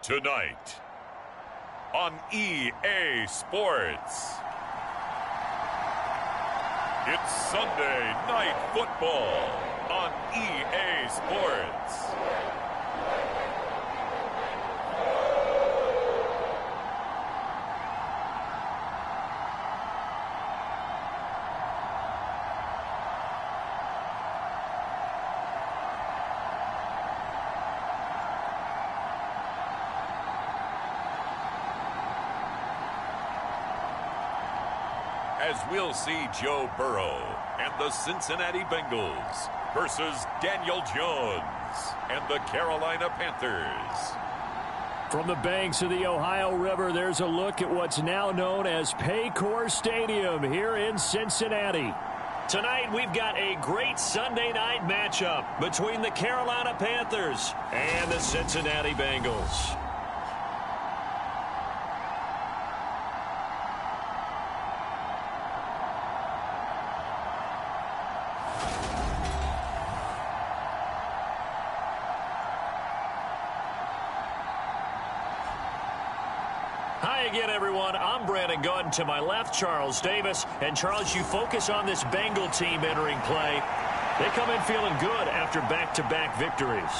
Tonight on EA Sports, it's Sunday Night Football on EA Sports. As we'll see Joe Burrow and the Cincinnati Bengals versus Daniel Jones and the Carolina Panthers. From the banks of the Ohio River, there's a look at what's now known as Paycor Stadium here in Cincinnati. Tonight, we've got a great Sunday night matchup between the Carolina Panthers and the Cincinnati Bengals. Hi again, everyone. I'm Brandon Gunn. To my left, Charles Davis. And, Charles, you focus on this Bengal team entering play. They come in feeling good after back-to-back victories.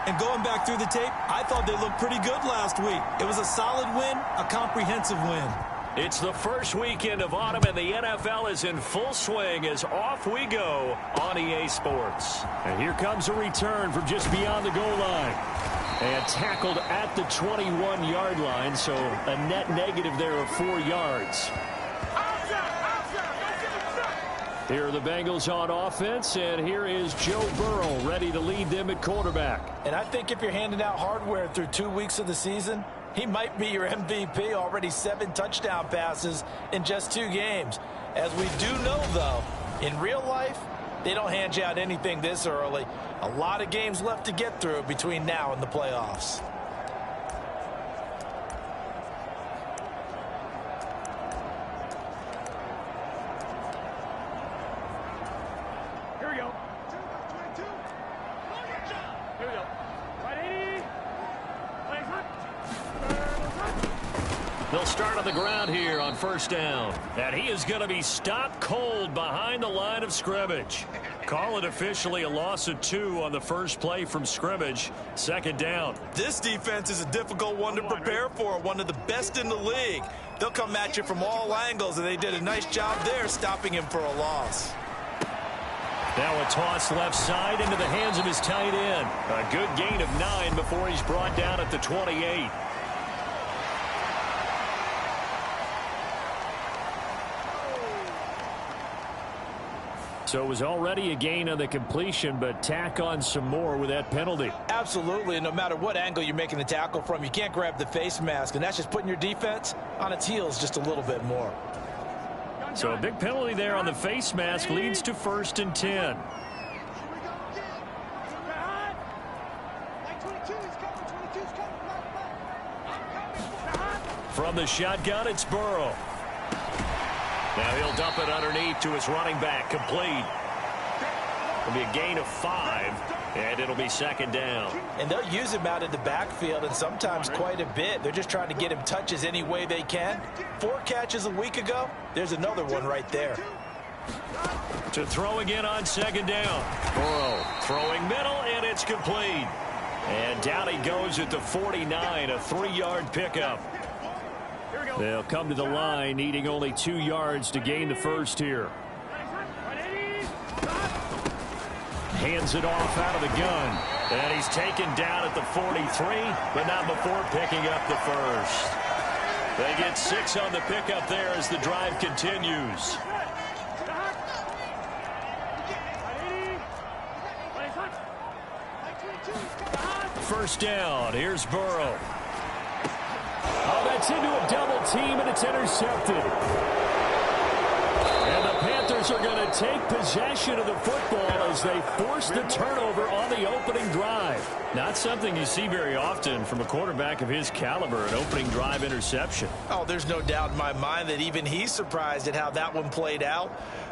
And going back through the tape, I thought they looked pretty good last week. It was a solid win, a comprehensive win. It's the first weekend of autumn, and the NFL is in full swing as off we go on EA Sports. And here comes a return from just beyond the goal line. And tackled at the 21-yard line, so a net negative there of 4 yards. Here are the Bengals on offense, and here is Joe Burrow ready to lead them at quarterback. And I think if you're handing out hardware through 2 weeks of the season, he might be your MVP. Already 7 touchdown passes in just 2 games. As we do know, though, in real life, they don't hand you out anything this early. A lot of games left to get through between now and the playoffs. Here we go. Here we go. Right 80. Legs hot. They'll start on the ground here on first down. And he is going to be stopped cold behind the line of scrimmage. Call it officially a loss of 2 on the first play from scrimmage. Second down. This defense is a difficult one to prepare for, one of the best in the league. They'll come at you from all angles, and they did a nice job there stopping him for a loss. Now a toss left side into the hands of his tight end. A good gain of 9 before he's brought down at the 28. So it was already a gain on the completion, but tack on some more with that penalty. Absolutely, and no matter what angle you're making the tackle from, you can't grab the face mask, and that's just putting your defense on its heels just a little bit more. So a big penalty there on the face mask leads to 1st and 10. From the shotgun, it's Burrow. Now he'll dump it underneath to his running back, complete. It'll be a gain of 5, and it'll be second down. And they'll use him out in the backfield, and sometimes quite a bit. They're just trying to get him touches any way they can. 4 catches a week ago. There's another one right there. To throw again on second down. Burrow throwing middle, and it's complete. And down he goes at the 49, a 3-yard pickup. They'll come to the line, needing only 2 yards to gain the first here. Hands it off out of the gun. And he's taken down at the 43, but not before picking up the first. They get 6 on the pickup there as the drive continues. First down, here's Burrow. Oh, that's into a double team, and it's intercepted. And the Panthers are going to take possession of the football as they force the turnover on the opening drive. Not something you see very often from a quarterback of his caliber, an opening drive interception. Oh, there's no doubt in my mind that even he's surprised at how that one played out.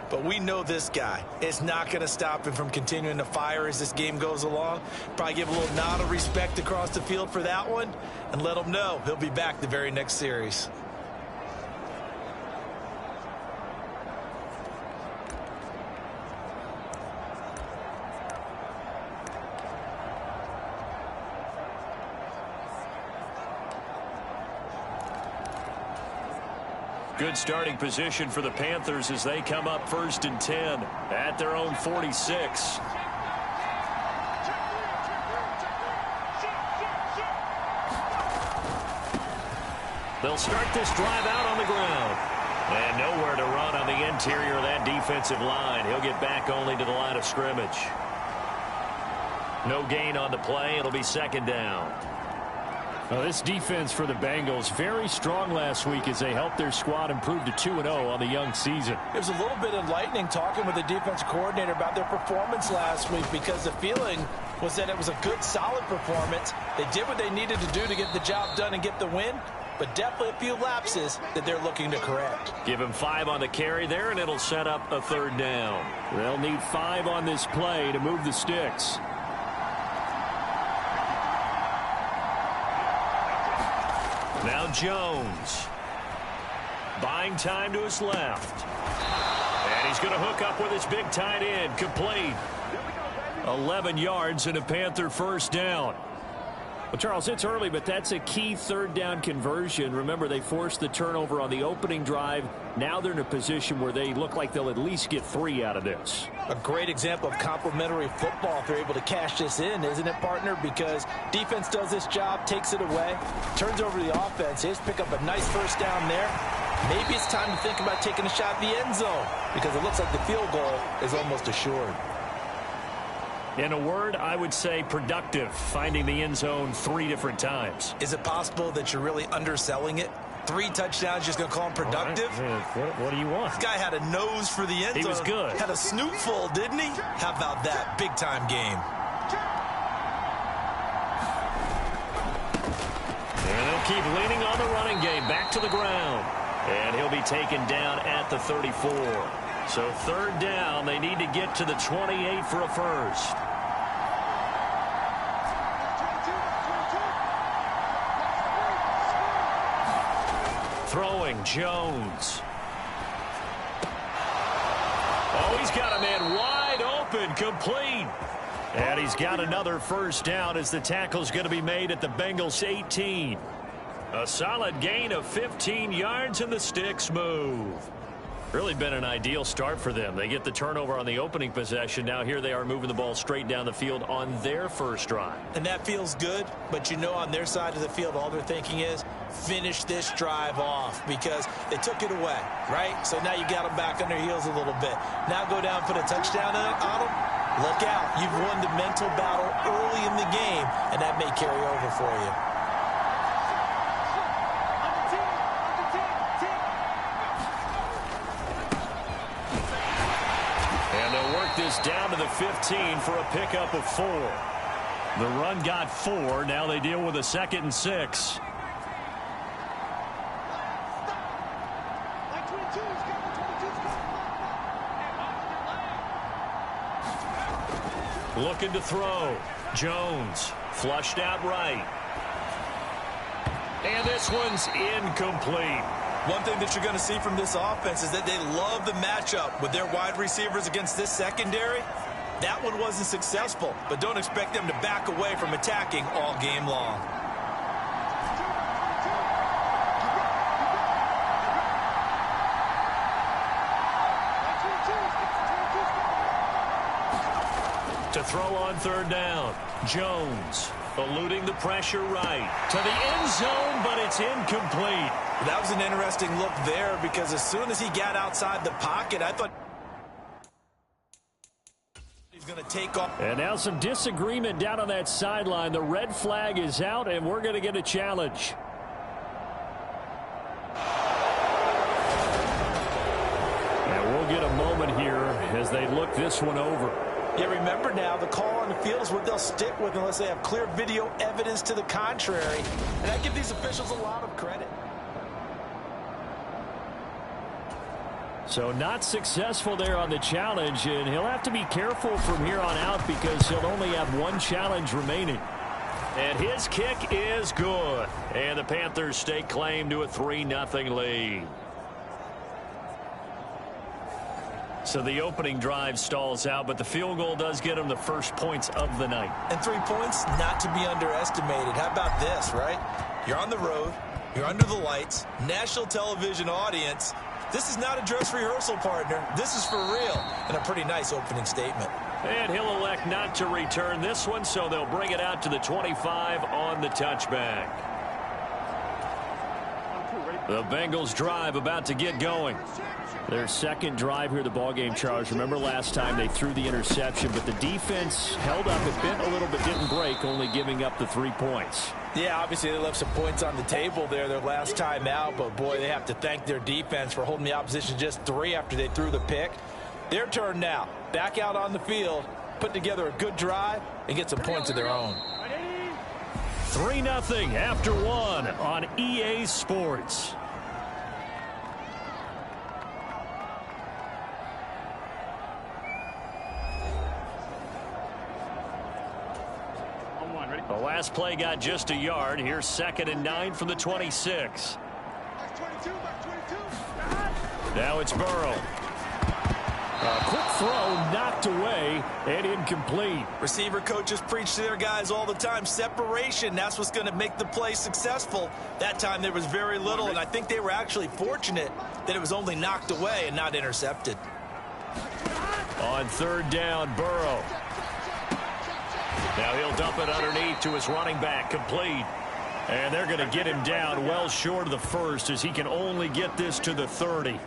But we know this guy. It's not going to stop him from continuing to fire as this game goes along. Probably give a little nod of respect across the field for that one and let him know he'll be back the very next series. Good starting position for the Panthers as they come up 1st and 10 at their own 46. They'll start this drive out on the ground. And nowhere to run on the interior of that defensive line. He'll get back only to the line of scrimmage. No gain on the play. It'll be 2nd down. Well, this defense for the Bengals, very strong last week as they helped their squad improve to 2-0 on the young season. It was a little bit enlightening talking with the defensive coordinator about their performance last week because the feeling was that it was a good, solid performance. They did what they needed to do to get the job done and get the win, but definitely a few lapses that they're looking to correct. Give him 5 on the carry there, and it'll set up a 3rd down. They'll need 5 on this play to move the sticks. Now Jones. Buying time to his left. And he's going to hook up with his big tight end. Complete. 11 yards and a Panther 1st down. Well, Charles, it's early, but that's a key 3rd down conversion. Remember, they forced the turnover on the opening drive. Now they're in a position where they look like they'll at least get 3 out of this. A great example of complementary football if they're able to cash this in, isn't it, partner? Because defense does this job, takes it away, turns over the offense. They just pick up a nice 1st down there. Maybe it's time to think about taking a shot at the end zone because it looks like the field goal is almost assured. In a word, I would say productive, finding the end zone 3 different times. Is it possible that you're really underselling it? 3 touchdowns, just going to call him productive? Right. What do you want? This guy had a nose for the end zone. He was good. Had a snoot full, didn't he? How about that? Big-time game. And they'll keep leaning on the running game. Back to the ground. And he'll be taken down at the 34. So 3rd down, they need to get to the 28 for a 1st. Throwing, Jones. Oh, he's got a man wide open, complete. And he's got another 1st down as the tackle's going to be made at the Bengals 18. A solid gain of 15 yards and the sticks move. Really been an ideal start for them. They get the turnover on the opening possession. Now here they are moving the ball straight down the field on their 1st drive. And that feels good, but you know on their side of the field all they're thinking is finish this drive off because they took it away, right? So now you got them back on their heels a little bit. Now go down, put a touchdown on them. Look out. You've won the mental battle early in the game, and that may carry over for you. This down to the 15 for a pickup of 4. The run got 4. Now they deal with a 2nd and 6. Looking to throw. Jones flushed out right. And this one's incomplete. One thing that you're going to see from this offense is that they love the matchup with their wide receivers against this secondary. That one wasn't successful, but don't expect them to back away from attacking all game long. To throw on 3rd down, Jones eluding the pressure right to the end zone, but it's incomplete. That was an interesting look there because as soon as he got outside the pocket, I thought he's going to take off. And now some disagreement down on that sideline. The red flag is out, and we're going to get a challenge. And we'll moment here as they look this one over. Yeah, remember now, the call on the field is what they'll stick with unless they have clear video evidence to the contrary. And I give these officials a lot of credit. So not successful there on the challenge, and he'll have to be careful from here on out because he'll only have one challenge remaining. And his kick is good. And the Panthers stake claim to a 3-0 lead. So the opening drive stalls out, but the field goal does get them the first points of the night. And 3 points, not to be underestimated. How about this, right? You're on the road. You're under the lights. National television audience. This is not a dress rehearsal, partner. This is for real. And a pretty nice opening statement. And he'll elect not to return this one, so they'll bring it out to the 25 on the touchback. The Bengals drive about to get going. Their second drive here, the ballgame, Charles. Remember last time they threw the interception, but the defense held up. It bent a little but didn't break, only giving up the 3 points. Yeah, obviously they left some points on the table there their last time out, but boy, they have to thank their defense for holding the opposition just 3 after they threw the pick. Their turn now. Back out on the field, put together a good drive, and get some points of their own. 3-0 after 1 on EA Sports. The last play got just a yard. Here's 2nd and 9 from the 26. Now it's Burrow. A quick throw knocked away and incomplete. Receiver coaches preach to their guys all the time. Separation, that's what's going to make the play successful. That time there was very little, and I think they were actually fortunate that it was only knocked away and not intercepted. On 3rd down, Burrow. Now he'll dump it underneath to his running back, complete. And they're going to get him down well short of the first as he can only get this to the 30.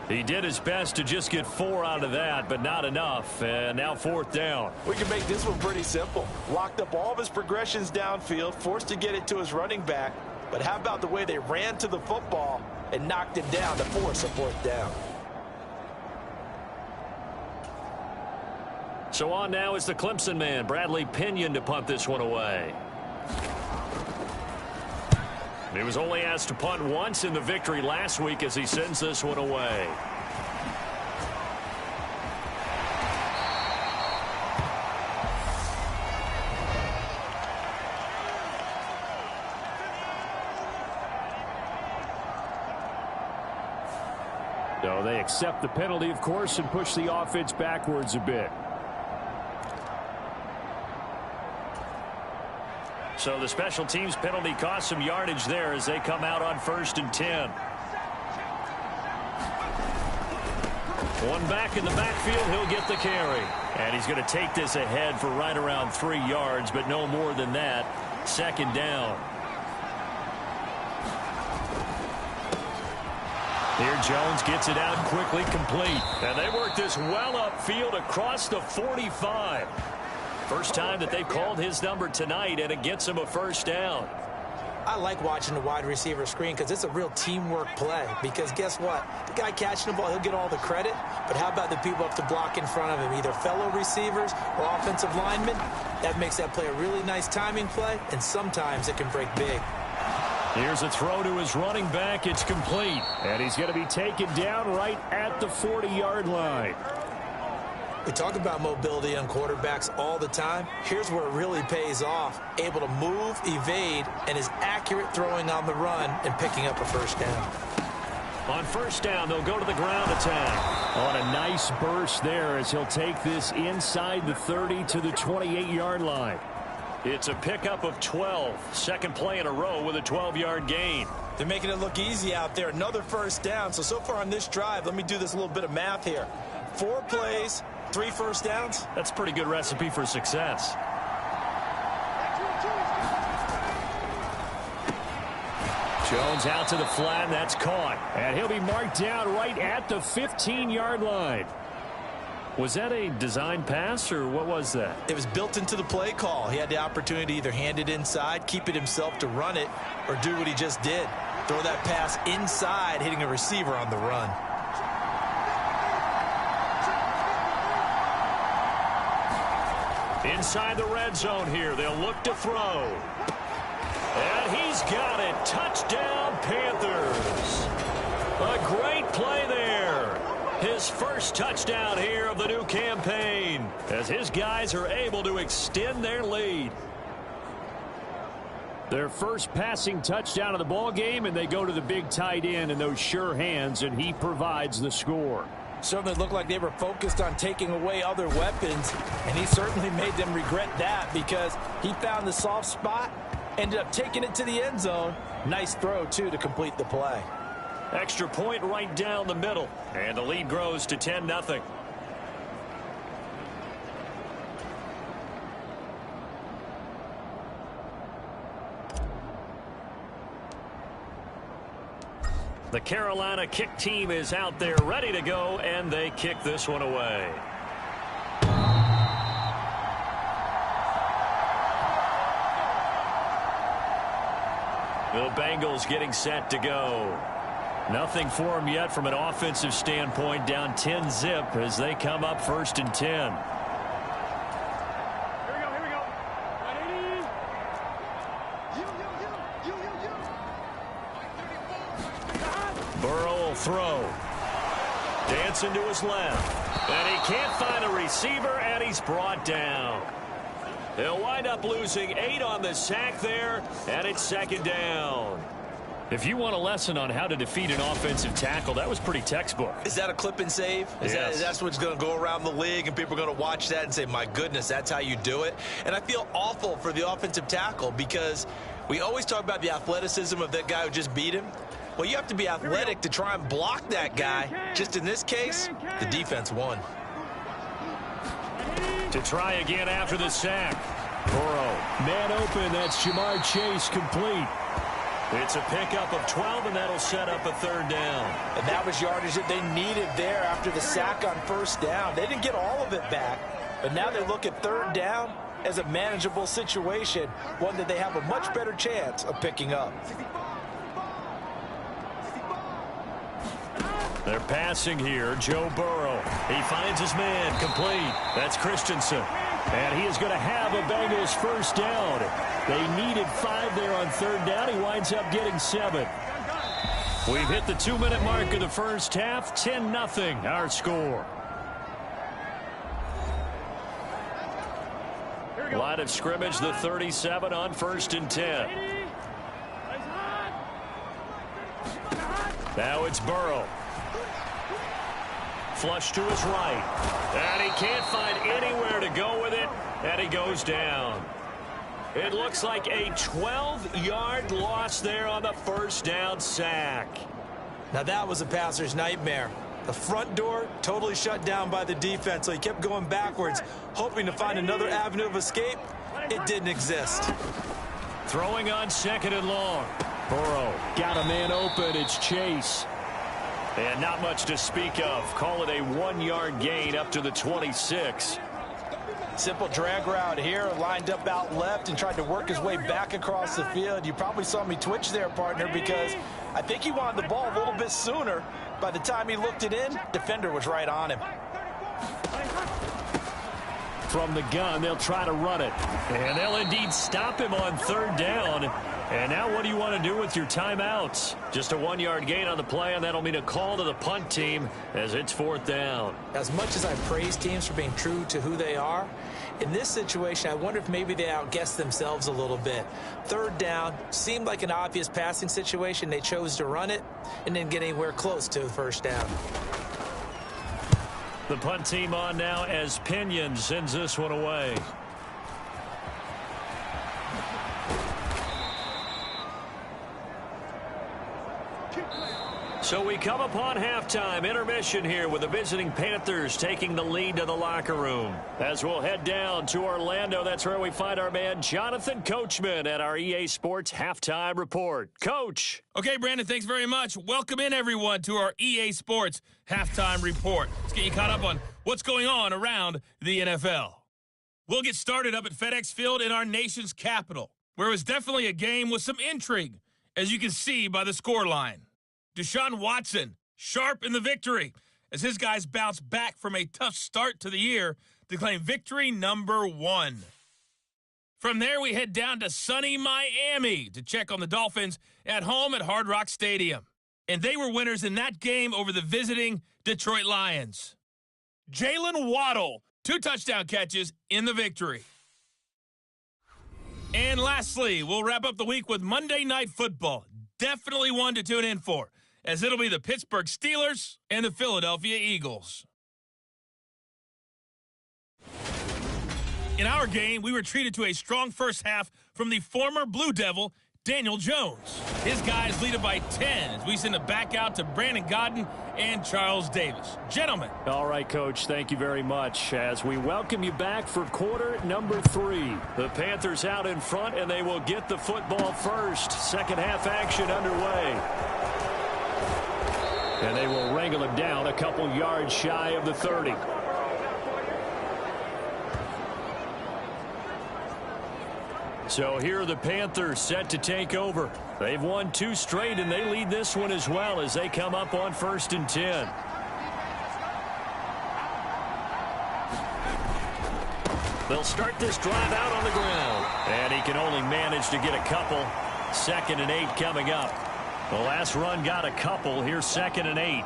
He did his best to just get 4 out of that, but not enough. And now 4th down. We can make this one pretty simple. Locked up all of his progressions downfield, forced to get it to his running back. But how about the way they ran to the football and knocked it down to force a 4th down? So on now is the Clemson man, Bradley Pinion, to punt this one away. He was only asked to punt once in the victory last week as he sends this one away. So they accept the penalty, of course, and push the offense backwards a bit. So the special teams penalty cost some yardage there as they come out on 1st and 10. One back in the backfield, he'll get the carry. And he's going to take this ahead for right around 3 yards, but no more than that. 2nd down. Here Jones gets it out quickly, complete. And they work this well upfield across the 45. First time that they've called his number tonight, and it gets him a 1st down. I like watching the wide receiver screen because it's a real teamwork play. Because guess what? The guy catching the ball, he'll get all the credit. But how about the people up to block in front of him, either fellow receivers or offensive linemen? That makes that play a really nice timing play, and sometimes it can break big. Here's a throw to his running back. It's complete. And he's going to be taken down right at the 40-yard line. We talk about mobility on quarterbacks all the time. Here's where it really pays off. Able to move, evade, and is accurate throwing on the run and picking up a 1st down. On 1st down, they'll go to the ground attack. On a nice burst there as he'll take this inside the 30 to the 28-yard line. It's a pickup of 12. 2nd play in a row with a 12-yard gain. They're making it look easy out there. Another 1st down. So far on this drive, let me do this little bit of math here. 4 plays. 3 1st downs? That's a pretty good recipe for success. Jones out to the flat, and that's caught. And he'll be marked down right at the 15-yard line. Was that a design pass, or what was that? It was built into the play call. He had the opportunity to either hand it inside, keep it himself to run it, or do what he just did. Throw that pass inside, hitting a receiver on the run. Inside the red zone here, they'll look to throw. And he's got it. Touchdown, Panthers. A great play there. His first touchdown here of the new campaign, as his guys are able to extend their lead. Their first passing touchdown of the ball game, and they go to the big tight end in those sure hands, and he provides the score. Certainly looked like they were focused on taking away other weapons, and he certainly made them regret that because he found the soft spot, ended up taking it to the end zone. Nice throw, too, to complete the play. Extra point right down the middle, and the lead grows to 10-0. The Carolina kick team is out there ready to go, and they kick this one away. The Bengals getting set to go. Nothing for them yet from an offensive standpoint, down 10-zip as they come up 1st and 10. Burrow will throw. Dancing to his left. And he can't find a receiver, and he's brought down. They'll wind up losing 8 on the sack there, and it's 2nd down. If you want a lesson on how to defeat an offensive tackle, that was pretty textbook. Is that a clip and save? Yes. That's what's going to go around the league, and people are going to watch that and say, my goodness, that's how you do it? And I feel awful for the offensive tackle because we always talk about the athleticism of that guy who just beat him. Well, you have to be athletic to try and block that guy. Just in this case, the defense won. To try again after the sack. Burrow, man open, that's Jamar Chase complete. It's a pickup of 12, and that'll set up a 3rd down. And that was yardage that they needed there after the sack on 1st down. They didn't get all of it back, but now they look at 3rd down as a manageable situation, one that they have a much better chance of picking up. They're passing here. Joe Burrow. He finds his man complete. That's Christensen. And he is going to have a Bengals 1st down. They needed 5 there on 3rd down. He winds up getting 7. We've hit the 2-minute mark of the first half. 10-0 our score. Line of scrimmage, the 37 on 1st and 10. Now it's Burrow. Flush to his right. And he can't find anywhere to go with it. And he goes down. It looks like a 12-yard loss there on the 1st down sack. Now that was a passer's nightmare. The front door totally shut down by the defense, so he kept going backwards, hoping to find another avenue of escape. It didn't exist. Throwing on 2nd and long. Burrow got a man open. It's Chase. And not much to speak of. Call it a 1-yard gain up to the 26. Simple drag route here, lined up out left and tried to work his way back across the field. You probably saw me twitch there, partner, because I think he wanted the ball a little bit sooner. By the time he looked it in, defender was right on him. From the gun, they'll try to run it. And they'll indeed stop him on 3rd down. And now what do you want to do with your timeouts? Just a 1-yard gain on the play, and that'll mean a call to the punt team as it's 4th down. As much as I praise teams for being true to who they are, in this situation, I wonder if maybe they outguessed themselves a little bit. 3rd down seemed like an obvious passing situation. They chose to run it and didn't get anywhere close to the 1st down. The punt team on now as Pinion sends this one away. So we come upon halftime intermission here with the visiting Panthers taking the lead to the locker room. As we'll head down to Orlando, that's where we find our man Jonathan Coachman at our EA Sports Halftime Report. Coach. Okay, Brandon, thanks very much. Welcome in, everyone, to our EA Sports Halftime Report. Let's get you caught up on what's going on around the NFL. We'll get started up at FedEx Field in our nation's capital, where it was definitely a game with some intrigue, as you can see by the scoreline. Deshaun Watson, sharp in the victory, as his guys bounce back from a tough start to the year to claim victory number 1. From there, we head down to sunny Miami to check on the Dolphins at home at Hard Rock Stadium. And they were winners in that game over the visiting Detroit Lions. Jalen Waddle, 2 touchdown catches in the victory. And lastly, we'll wrap up the week with Monday Night Football. Definitely one to tune in for, as it'll be the Pittsburgh Steelers and the Philadelphia Eagles. In our game, we were treated to a strong first half from the former Blue Devil, Daniel Jones. His guys lead it by 10 as we send it back out to Brandon Godden and Charles Davis. Gentlemen. All right, Coach, thank you very much. As we welcome you back for quarter number 3. The Panthers out in front, and they will get the football first. Second half action underway. And they will wrangle it down a couple yards shy of the 30. So here are the Panthers set to take over. They've won 2 straight, and they lead this one as well as they come up on 1st and 10. They'll start this drive out on the ground. And he can only manage to get a couple. 2nd and 8 coming up. The last run got a couple. Here's 2nd and 8.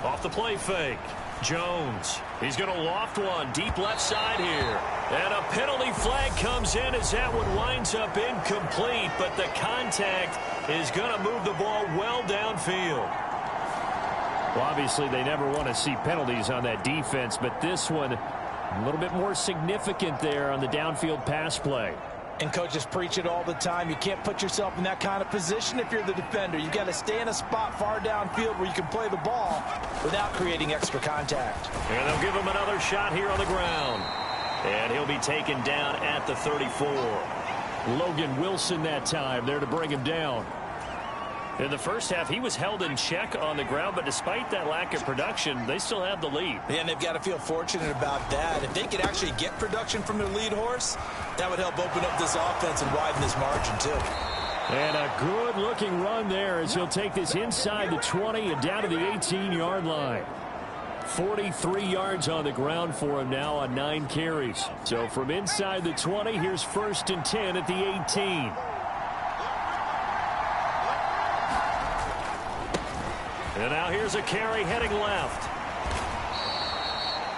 Off the play fake. Jones. He's going to loft one deep left side here. And a penalty flag comes in as that one winds up incomplete. But the contact is going to move the ball well downfield. Well, obviously, they never want to see penalties on that defense. But this one, a little bit more significant there on the downfield pass play. And coaches preach it all the time. You can't put yourself in that kind of position if you're the defender. You've got to stay in a spot far downfield where you can play the ball without creating extra contact. And they'll give him another shot here on the ground. And he'll be taken down at the 34. Logan Wilson that time there to bring him down. In the first half, he was held in check on the ground, but despite that lack of production, they still have the lead. Yeah, and they've got to feel fortunate about that. If they could actually get production from their lead horse, that would help open up this offense and widen this margin, too. And a good-looking run there as he'll take this inside the 20 and down to the 18-yard line. 43 yards on the ground for him now on 9 carries. So from inside the 20, here's 1st and 10 at the 18. And now here's a carry heading left.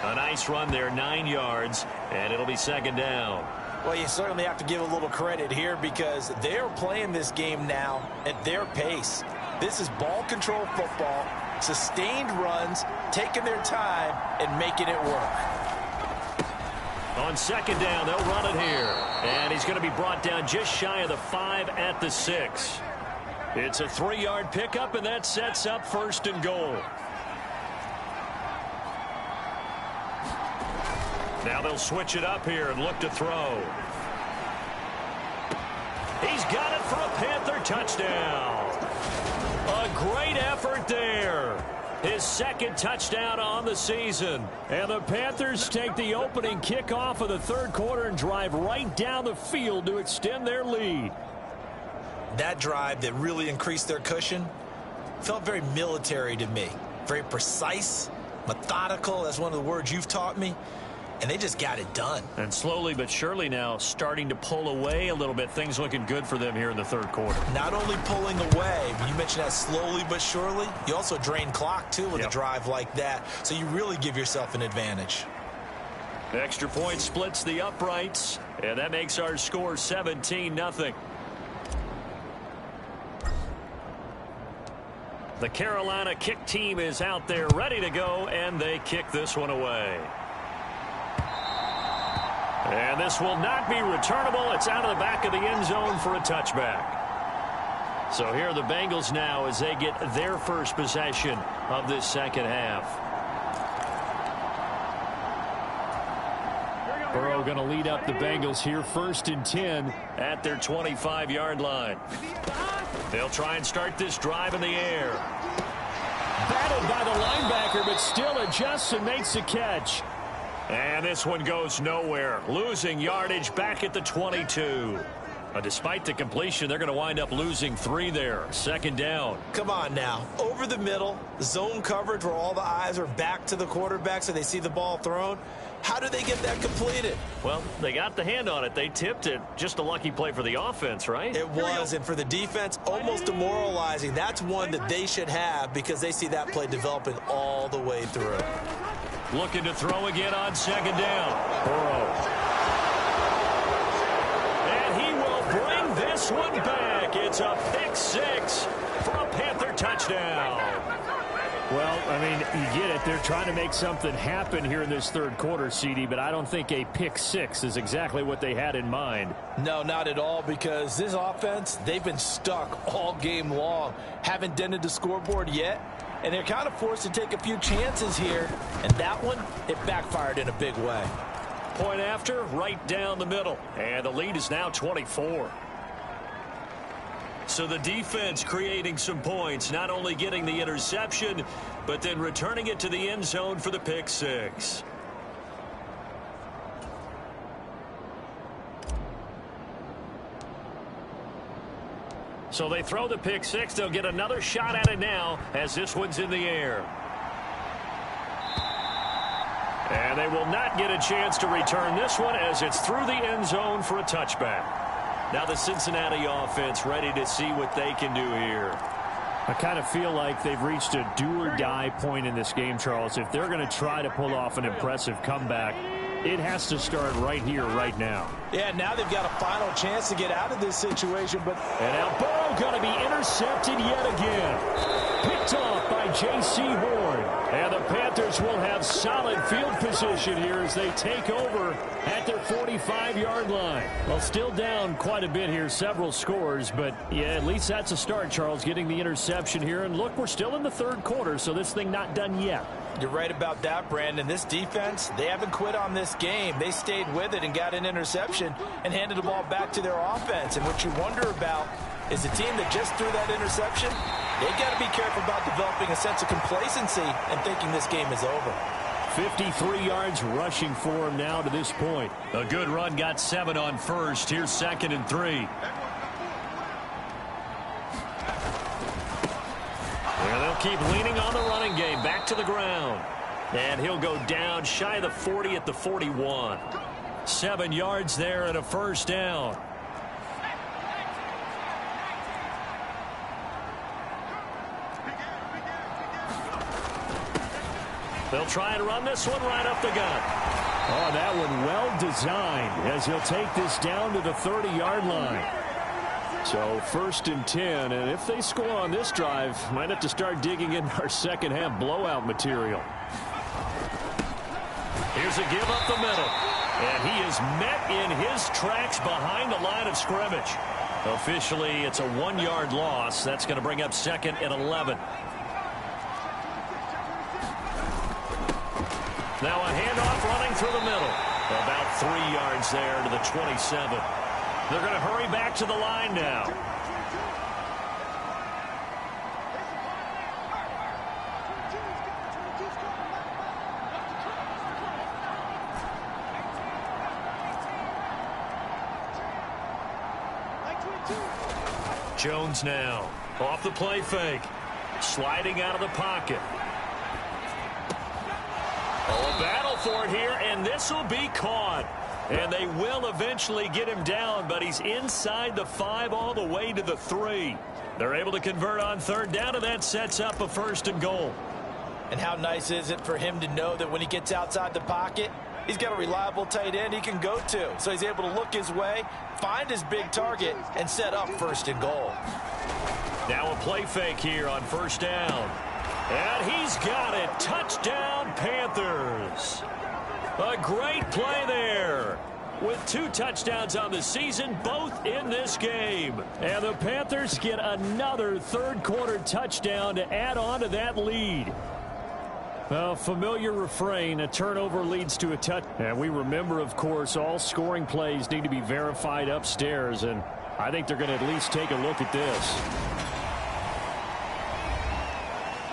A nice run there, 9 yards, and it'll be 2nd down. Well, you certainly have to give a little credit here because they're playing this game now at their pace. This is ball control football, sustained runs, taking their time, and making it work. On 2nd down, they'll run it here. And he's going to be brought down just shy of the 5 at the 6. It's a 3-yard pickup, and that sets up 1st and goal. Now they'll switch it up here and look to throw. He's got it for a Panther touchdown. A great effort there. His 2nd touchdown on the season. And the Panthers take the opening kickoff of the 3rd quarter and drive right down the field to extend their lead. That drive that really increased their cushion felt very military to me. Very precise, methodical. That's one of the words you've taught me. And they just got it done. And slowly but surely now starting to pull away a little bit. Things looking good for them here in the 3rd quarter. Not only pulling away, you mentioned that slowly but surely, you also drain clock, too, with a drive like that. So you really give yourself an advantage. Extra point splits the uprights, and that makes our score 17-0. The Carolina kick team is out there ready to go, and they kick this one away. And this will not be returnable. It's out of the back of the end zone for a touchback. So here are the Bengals now as they get their first possession of this 2nd half. Burrow going to lead up the Bengals here, 1st and 10 at their 25-yard line. They'll try and start this drive in the air. Battled by the linebacker, but still adjusts and makes the catch. And this one goes nowhere, losing yardage back at the 22. Despite the completion, they're going to wind up losing 3 there. Second down. Come on now. Over the middle, zone coverage where all the eyes are back to the quarterback so they see the ball thrown. How do they get that completed? Well, they got the hand on it. They tipped it. Just a lucky play for the offense, right? It was, and for the defense, almost demoralizing. That's one that they should have because they see that play developing all the way through. Looking to throw again on second down. Burrow. And he will bring this one back. It's a pick 6 for a Panther touchdown. Well, I mean, you get it. They're trying to make something happen here in this third quarter, CD, but I don't think a pick 6 is exactly what they had in mind. No, not at all, because this offense, they've been stuck all game long. Haven't dented the scoreboard yet, and they're kind of forced to take a few chances here, and that one, it backfired in a big way. Point after, right down the middle, and the lead is now 24. So the defense creating some points, not only getting the interception, but then returning it to the end zone for the pick 6. So they throw the pick 6. They'll get another shot at it now as this one's in the air. And they will not get a chance to return this one as it's through the end zone for a touchback. Now the Cincinnati offense ready to see what they can do here. I kind of feel like they've reached a do-or-die point in this game, Charles. If they're going to try to pull off an impressive comeback, it has to start right here, right now. Yeah, now they've got a final chance to get out of this situation. But and now Burrow going to be intercepted yet again. Picked off by J.C. Horn. And the Panthers will have solid field position here as they take over at their 45-yard line. Well, still down quite a bit here, several scores, but yeah, at least that's a start, Charles, getting the interception here. And look, we're still in the third quarter, so this thing not done yet. You're right about that, Brandon. This defense, they haven't quit on this game. They stayed with it and got an interception and handed the ball back to their offense. And what you wonder about is the team that just threw that interception, they got to be careful about developing a sense of complacency and thinking this game is over. 53 yards rushing for him now to this point. A good run, got 7 on first. Here's 2nd and 3. Well, they'll keep leaning on the running game. Back to the ground. And he'll go down shy of the 40 at the 41. 7 yards there and a first down. They'll try and run this one right up the gut. Oh, that one well designed as he'll take this down to the 30-yard line. So 1st and 10, and if they score on this drive, might have to start digging in our second half blowout material. Here's a give up the middle. And he is met in his tracks behind the line of scrimmage. Officially, it's a 1-yard loss. That's going to bring up 2nd and 11. Now a handoff running through the middle. About 3 yards there to the 27. They're going to hurry back to the line now. Jones now off the play fake. Sliding out of the pocket. Oh, a battle for it here, and this will be caught. And they will eventually get him down, but he's inside the 5 all the way to the 3. They're able to convert on 3rd down, and that sets up a 1st and goal. And how nice is it for him to know that when he gets outside the pocket, he's got a reliable tight end he can go to. So he's able to look his way, find his big target, and set up 1st and goal. Now a play fake here on 1st down. And he's got it. Touchdown, Panthers. A great play there. With 2 touchdowns on the season, both in this game. And the Panthers get another third-quarter touchdown to add on to that lead. Well, familiar refrain, a turnover leads to a touch. And we remember, of course, all scoring plays need to be verified upstairs. And I think they're going to at least take a look at this.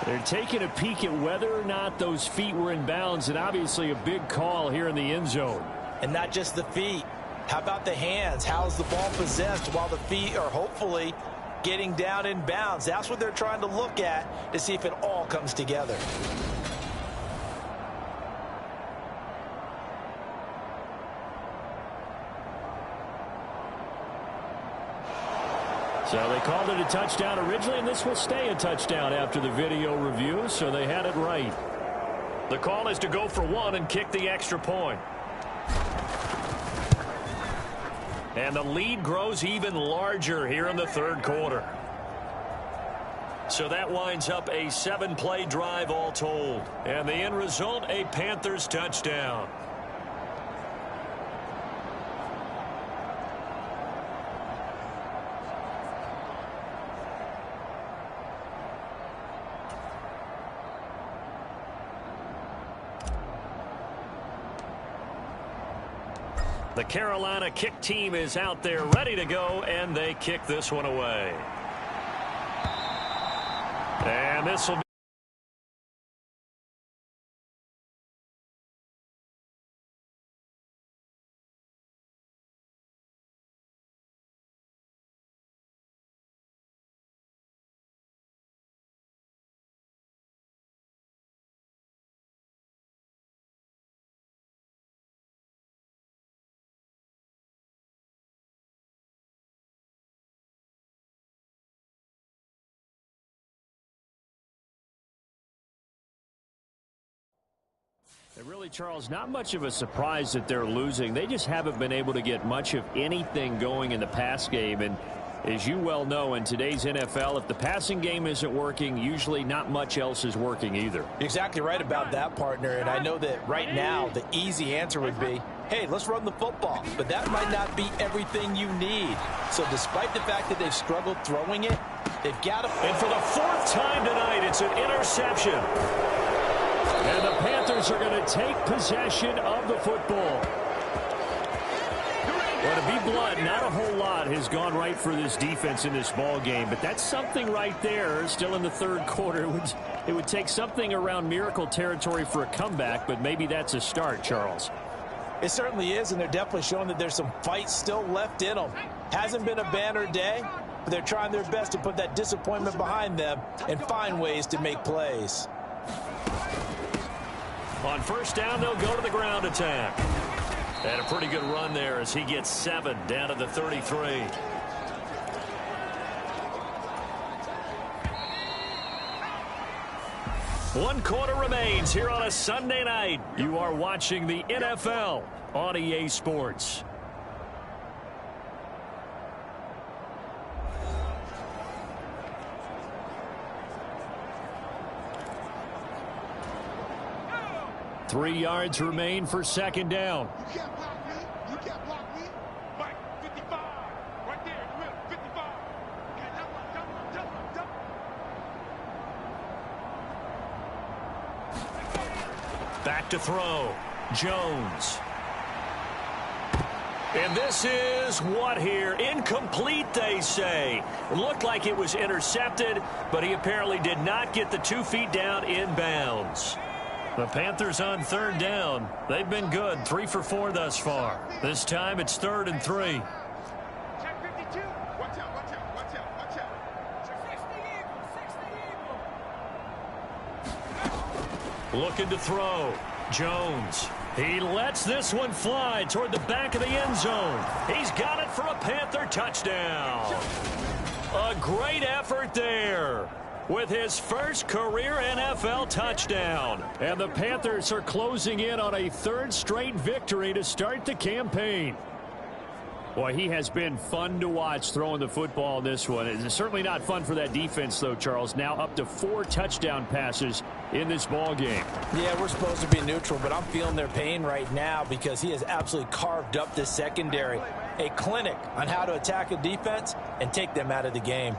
They're taking a peek at whether or not those feet were in bounds, and obviously a big call here in the end zone. And not just the feet. How about the hands? How's the ball possessed while the feet are hopefully getting down in bounds? That's what they're trying to look at to see if it all comes together. So they called it a touchdown originally, and this will stay a touchdown after the video review, so they had it right. The call is to go for one and kick the extra point. And the lead grows even larger here in the third quarter. So that winds up a 7-play drive all told. And the end result, a Panthers touchdown. The Carolina kick team is out there ready to go, and they kick this one away. And this will be And really, Charles, not much of a surprise that they're losing. They just haven't been able to get much of anything going in the pass game. And as you well know, in today's NFL, if the passing game isn't working, usually not much else is working either. Exactly right about that, partner. And I know that right now the easy answer would be, hey, let's run the football. But that might not be everything you need. So despite the fact that they've struggled throwing it, they've got to... And for the fourth time tonight, it's an interception. And the Panthers are going to take possession of the football. Well, to be blunt, not a whole lot has gone right for this defense in this ball game, but that's something right there. Still in the third quarter, it would take something around miracle territory for a comeback, but maybe that's a start, Charles. It certainly is, and they're definitely showing that there's some fight still left in them. Hasn't been a banner day, but they're trying their best to put that disappointment behind them and find ways to make plays. On first down, they'll go to the ground attack. And a pretty good run there as he gets 7 down to the 33. One quarter remains here on a Sunday night. You are watching the NFL on EA Sports. Three yards remain for second down. You can't block me. You can't block me. Mike, 55. Right there. You will. 55. Okay, double. Back to throw. Jones. And this is what here? Incomplete, they say. It looked like it was intercepted, but he apparently did not get the 2 feet down in bounds. The Panthers on third down. They've been good, 3 for 4 thus far. This time it's 3rd and 3. Check 52. Watch out. Check 60 Eagle. Looking to throw. Jones. He lets this one fly toward the back of the end zone. He's got it for a Panther touchdown. A great effort there with his first career NFL touchdown. And the Panthers are closing in on a 3rd straight victory to start the campaign. Boy, he has been fun to watch throwing the football in this one. It's certainly not fun for that defense, though, Charles. Now up to 4 touchdown passes in this ball game. Yeah, we're supposed to be neutral, but I'm feeling their pain right now because he has absolutely carved up this secondary. A clinic on how to attack a defense and take them out of the game.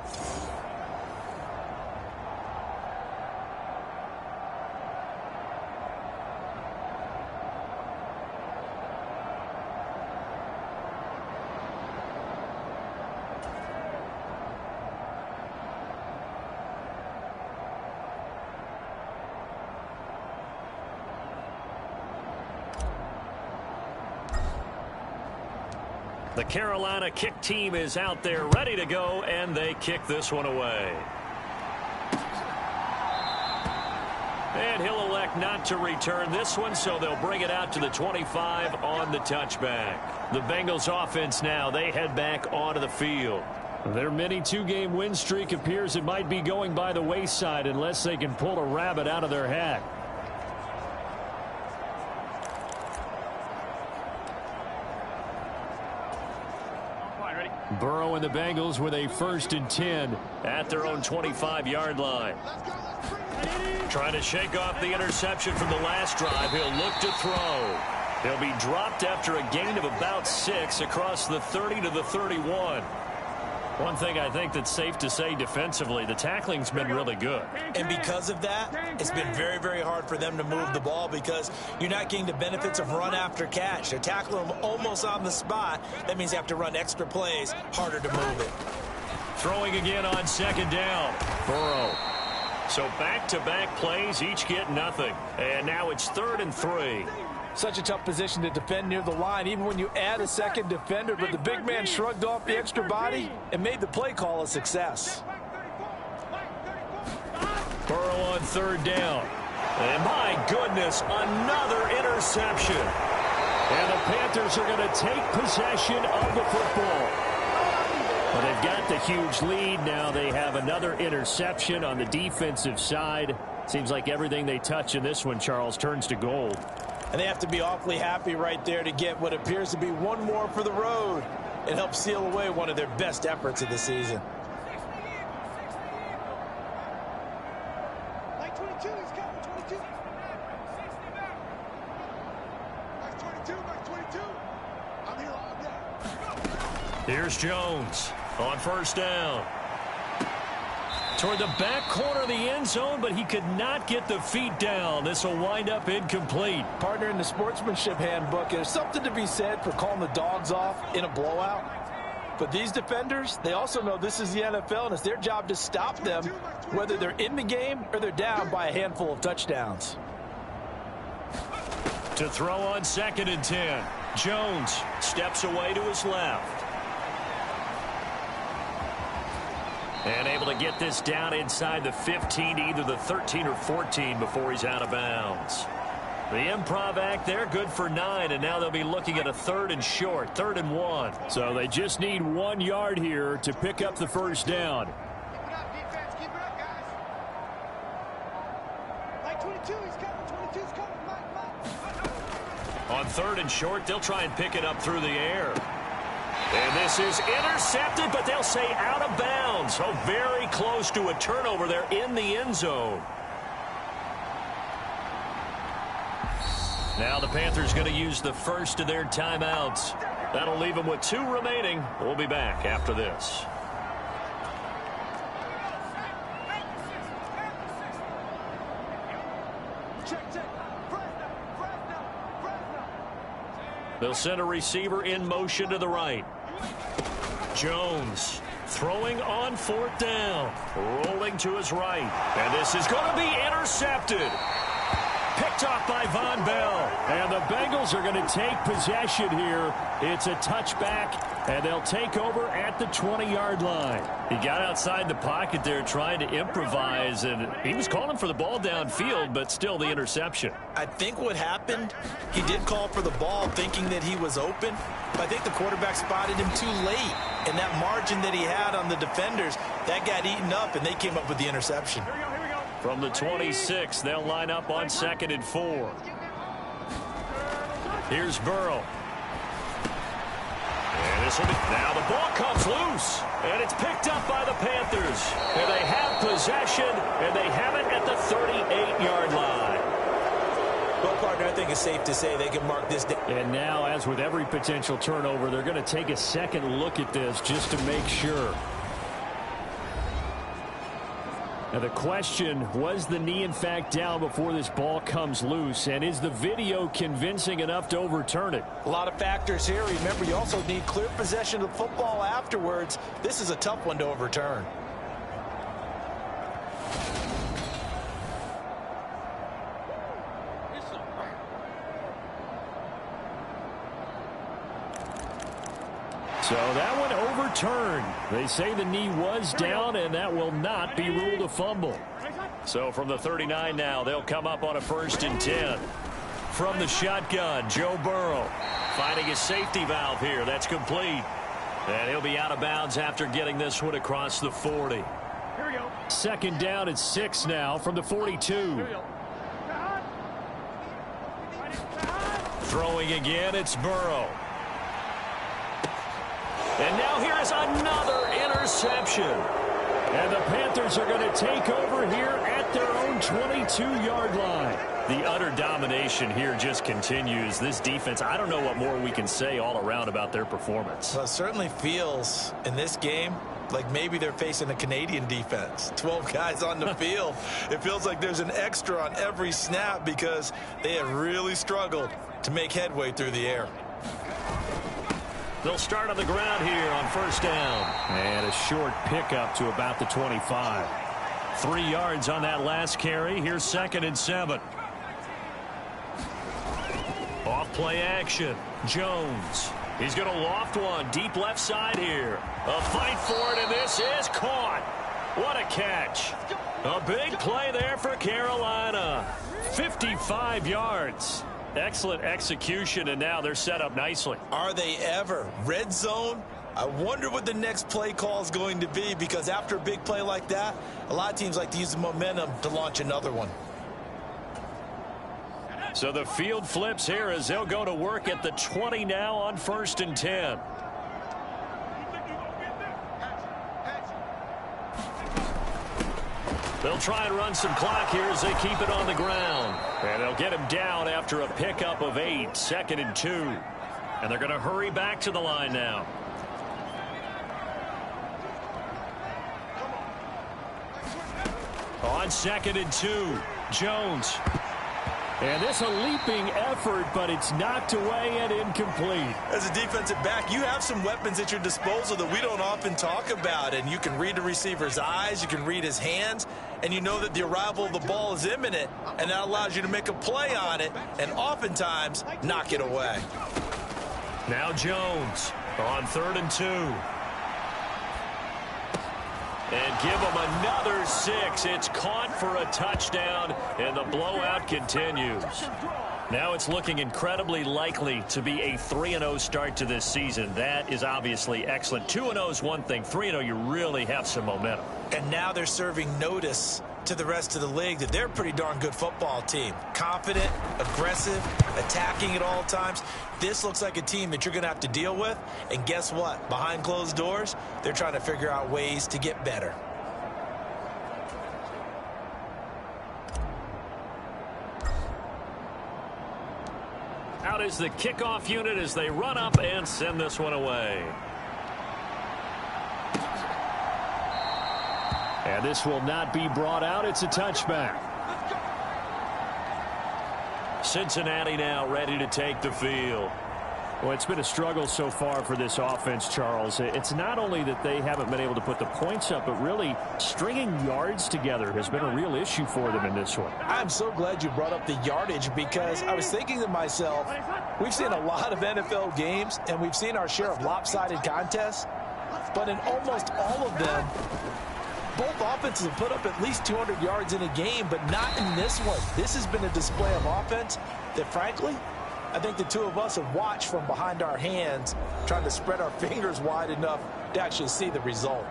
The Carolina kick team is out there ready to go, and they kick this one away. And he'll elect not to return this one, so they'll bring it out to the 25 on the touchback. The Bengals offense now, they head back onto the field. Their mini two-game win streak appears it might be going by the wayside unless they can pull a rabbit out of their hat. Burrow and the Bengals with a 1st and 10 at their own 25-yard line. Trying to shake off the interception from the last drive. He'll look to throw. He'll be dropped after a gain of about 6 across the 30 to the 31. One thing I think that's safe to say defensively, the tackling's been really good. And because of that, it's been very, very hard for them to move the ball because you're not getting the benefits of run after catch. They're tackling them almost on the spot. That means you have to run extra plays, harder to move it. Throwing again on 2nd down. Burrow. So back-to-back plays, each get nothing. And now it's 3rd and 3. Such a tough position to defend near the line, even when you add a second defender. But the big man shrugged off the extra body and made the play call a success. Burrow on 3rd down. And my goodness, another interception. And the Panthers are going to take possession of the football. Well, they've got the huge lead. Now they have another interception on the defensive side. Seems like everything they touch in this one, Charles, turns to gold. And they have to be awfully happy right there to get what appears to be one more for the road. It helps seal away one of their best efforts of the season. Like 22, he's coming, 22. Like 22, like 22. I'm here all day. Here's Jones on 1st down. Toward the back corner of the end zone, but he could not get the feet down. This will wind up incomplete. Partner, in the sportsmanship handbook, there's something to be said for calling the dogs off in a blowout. But these defenders, they also know this is the NFL, and it's their job to stop them, whether they're in the game or they're down by a handful of touchdowns. To throw on 2nd and 10. Jones steps away to his left. And able to get this down inside the 15 to either the 13 or 14 before he's out of bounds. The improv act there, good for 9, and now they'll be looking at a 3rd and short, 3rd and 1. So they just need 1 yard here to pick up the 1st down. Keep it up, defense. Keep it up, guys. Like 22, he's coming. 22's coming. Mike. On 3rd and short, they'll try and pick it up through the air. And this is intercepted, but they'll say out of bounds. So very close to a turnover there in the end zone. Now the Panthers going to use the first of their timeouts. That'll leave them with 2 remaining. We'll be back after this. They'll send a receiver in motion to the right. Jones throwing on 4th down. Rolling to his right. And this is going to be intercepted. Picked off by Von Bell. And the Bengals are going to take possession here. It's a touchback, and they'll take over at the 20-yard line. He got outside the pocket there trying to improvise, and he was calling for the ball downfield, but still the interception. I think what happened, he did call for the ball thinking that he was open, but I think the quarterback spotted him too late. And that margin that he had on the defenders, that got eaten up, and they came up with the interception. From the 26, they'll line up on 2nd and 4. Here's Burrow. And this will be, now the ball comes loose, and it's picked up by the Panthers. And they have possession, and they have it at the 38-yard line. Well, partner, I think it's safe to say they can mark this down. And now, as with every potential turnover, they're going to take a second look at this just to make sure. Now the question, was the knee in fact down before this ball comes loose? And is the video convincing enough to overturn it? A lot of factors here. Remember, you also need clear possession of the football afterwards. This is a tough one to overturn. So that one overturned. They say the knee was down, and that will not be ruled a fumble. So from the 39 now, they'll come up on a 1st and 10. From the shotgun, Joe Burrow finding his safety valve here. That's complete. And he'll be out of bounds after getting this one across the 40. Here we go. 2nd down and 6 now from the 42. Throwing again, it's Burrow. And now here is another interception. And the Panthers are going to take over here at their own 22-yard line. The utter domination here just continues. This defense, I don't know what more we can say all around about their performance. Well, it certainly feels in this game like maybe they're facing a Canadian defense. 12 guys on the field. It feels like there's an extra on every snap because they have really struggled to make headway through the air. They'll start on the ground here on 1st down. And a short pickup to about the 25. 3 yards on that last carry. Here's 2nd and 7. Off play action. Jones. He's going to loft one deep left side here. A fight for it, and this is caught. What a catch. A big play there for Carolina. 55 yards. Excellent execution, and now they're set up nicely. Are they ever? Red zone? I wonder what the next play call is going to be, because after a big play like that, a lot of teams like to use the momentum to launch another one. So the field flips here as they'll go to work at the 20 now on 1st and 10. They'll try and run some clock here as they keep it on the ground. And they'll get him down after a pickup of 8, 2nd and 2. And they're going to hurry back to the line now. On 2nd and 2, Jones. And this a leaping effort, but it's knocked away and incomplete. As a defensive back, you have some weapons at your disposal that we don't often talk about. And you can read the receiver's eyes, you can read his hands, and you know that the arrival of the ball is imminent, and that allows you to make a play on it and oftentimes knock it away. Now Jones on 3rd and 2. And give them another 6. It's caught for a touchdown, and the blowout continues. Now it's looking incredibly likely to be a 3-0 start to this season. That is obviously excellent. 2-0 is one thing. 3-0, you really have some momentum. And now they're serving notice to the rest of the league that they're a pretty darn good football team. Confident, aggressive, attacking at all times. This looks like a team that you're going to have to deal with. And guess what? Behind closed doors, they're trying to figure out ways to get better. Out is the kickoff unit as they run up and send this one away. And this will not be brought out. It's a touchback. Cincinnati now ready to take the field. Well, it's been a struggle so far for this offense, Charles. It's not only that they haven't been able to put the points up, but really stringing yards together has been a real issue for them in this one. I'm so glad you brought up the yardage, because I was thinking to myself, we've seen a lot of NFL games, and we've seen our share of lopsided contests, but in almost all of them, both offenses have put up at least 200 yards in a game, but not in this one. This has been a display of offense that, frankly, I think the two of us have watched from behind our hands, trying to spread our fingers wide enough to actually see the result.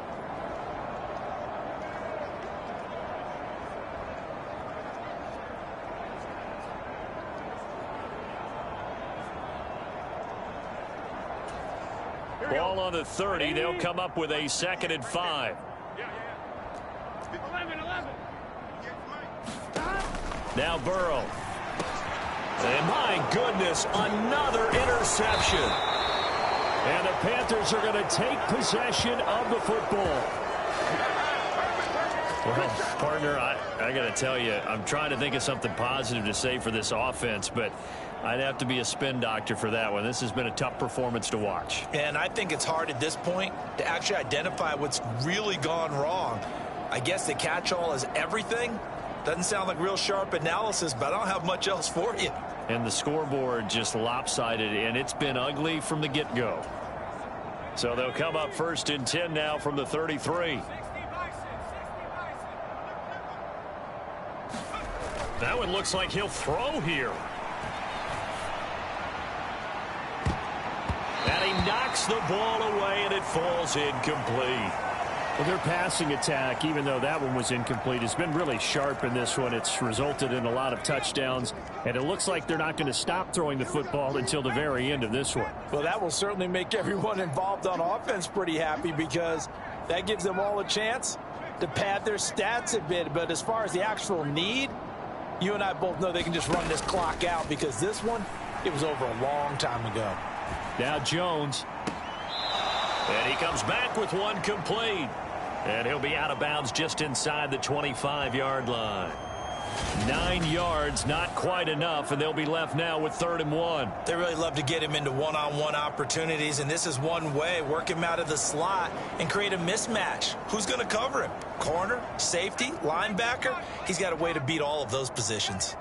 Ball on the 30. They'll come up with a 2nd and 5. 11. Now Burrow. And my goodness, another interception. And the Panthers are going to take possession of the football. Well, partner, I got to tell you, I'm trying to think of something positive to say for this offense, but I'd have to be a spin doctor for that one. This has been a tough performance to watch. And I think it's hard at this point to actually identify what's really gone wrong. I guess the catch-all is everything. Doesn't sound like real sharp analysis, but I don't have much else for you. And the scoreboard just lopsided, and it's been ugly from the get-go. So they'll come up 1st and 10 now from the 33. That one looks like he'll throw here. And he knocks the ball away, and it falls incomplete. Well, their passing attack, even though that one was incomplete, has been really sharp in this one. It's resulted in a lot of touchdowns, and it looks like they're not going to stop throwing the football until the very end of this one. Well, that will certainly make everyone involved on offense pretty happy because that gives them all a chance to pad their stats a bit. But as far as the actual need, you and I both know they can just run this clock out because this one, it was over a long time ago. Now Jones. And he comes back with one complete. And he'll be out of bounds just inside the 25-yard line. 9 yards, not quite enough, and they'll be left now with 3rd and 1. They really love to get him into one-on-one opportunities, and this is one way. Work him out of the slot and create a mismatch. Who's going to cover him? Corner, safety, linebacker? He's got a way to beat all of those positions.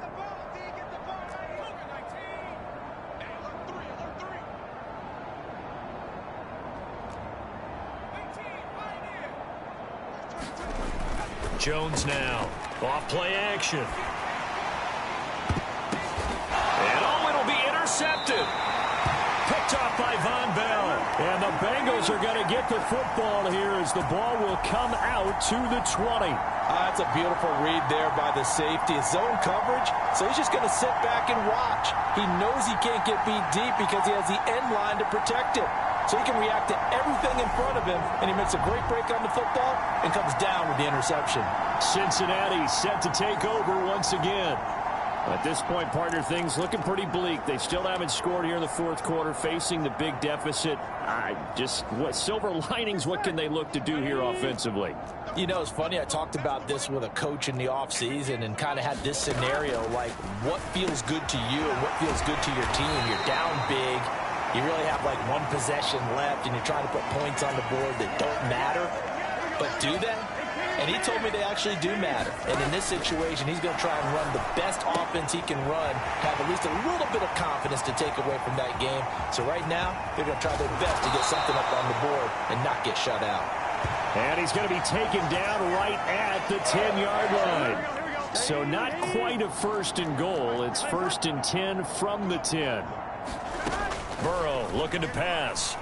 Jones now. Off play action. And it'll be intercepted. Picked off by Von Bell. And the Bengals are going to get the football here as the ball will come out to the 20. That's a beautiful read there by the safety. It's zone coverage, so he's just going to sit back and watch. He knows he can't get beat deep because he has the end line to protect it. So he can react to everything in front of him, and he makes a great break on the football and comes down with the interception. Cincinnati set to take over once again. At this point, partner, things looking pretty bleak. They still haven't scored here in the 4th quarter, facing the big deficit. What silver linings, what can they look to do here offensively? You know, it's funny. I talked about this with a coach in the offseason and kind of had this scenario, like what feels good to you and what feels good to your team. You're down big. You really have like one possession left, and you're trying to put points on the board that don't matter. But do they? And he told me they actually do matter. And in this situation, he's going to try and run the best offense he can run, have at least a little bit of confidence to take away from that game. So right now, they're going to try their best to get something up on the board and not get shut out. And he's going to be taken down right at the 10-yard line. So not quite a 1st and goal. It's 1st and 10 from the 10. Burrow looking to pass.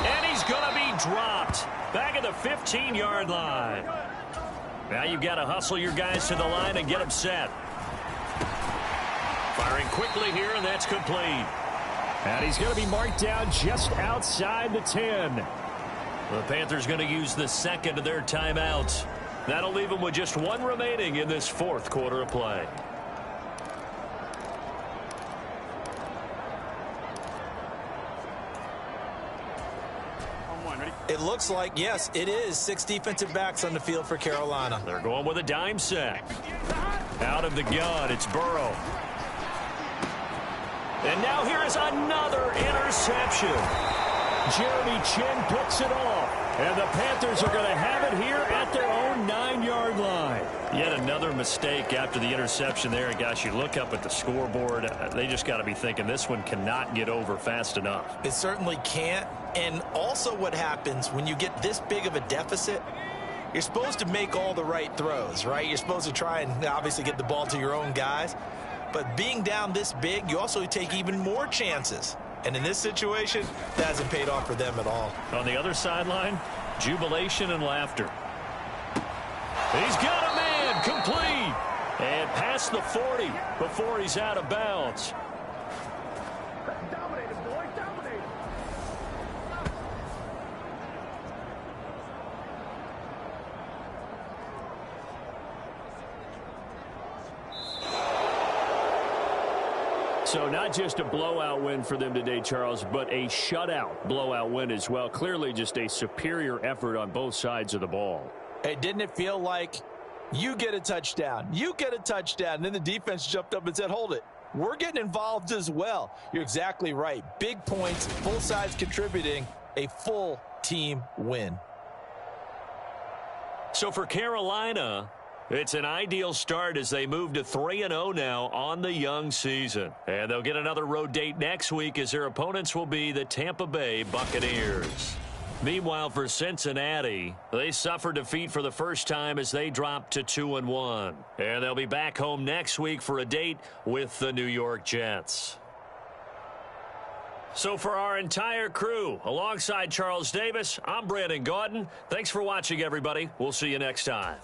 And he's going to be dropped. Back at the 15-yard line. Now you've got to hustle your guys to the line and get them set. Firing quickly here, and that's complete. And he's going to be marked down just outside the 10. The Panthers going to use the 2nd of their timeouts. That'll leave them with just 1 remaining in this 4th quarter of play. It looks like, yes, it is 6 defensive backs on the field for Carolina. They're going with a dime set. Out of the gun, it's Burrow. And now here is another interception. Jeremy Chin picks it off. And the Panthers are going to have it here at their own 9-yard line. Yet another mistake after the interception there. And gosh, you look up at the scoreboard, they just got to be thinking this one cannot get over fast enough. It certainly can't. And also what happens when you get this big of a deficit, you're supposed to make all the right throws, right? You're supposed to try and obviously get the ball to your own guys. But being down this big, you also take even more chances. And in this situation, that hasn't paid off for them at all. On the other sideline, jubilation and laughter. He's got a man, complete. And past the 40 before he's out of bounds. So not just a blowout win for them today, Charles, but a shutout blowout win as well. Clearly just a superior effort on both sides of the ball. Hey, didn't it feel like you get a touchdown, you get a touchdown, and then the defense jumped up and said, hold it, we're getting involved as well. You're exactly right. Big points, both sides contributing, a full team win. So for Carolina, It's an ideal start as they move to 3-0 now on the young season. And they'll get another road date next week as their opponents will be the Tampa Bay Buccaneers. Meanwhile, for Cincinnati, they suffered defeat for the first time as they dropped to 2-1. And they'll be back home next week for a date with the New York Jets. So for our entire crew, alongside Charles Davis, I'm Brandon Gaudin. Thanks for watching, everybody. We'll see you next time.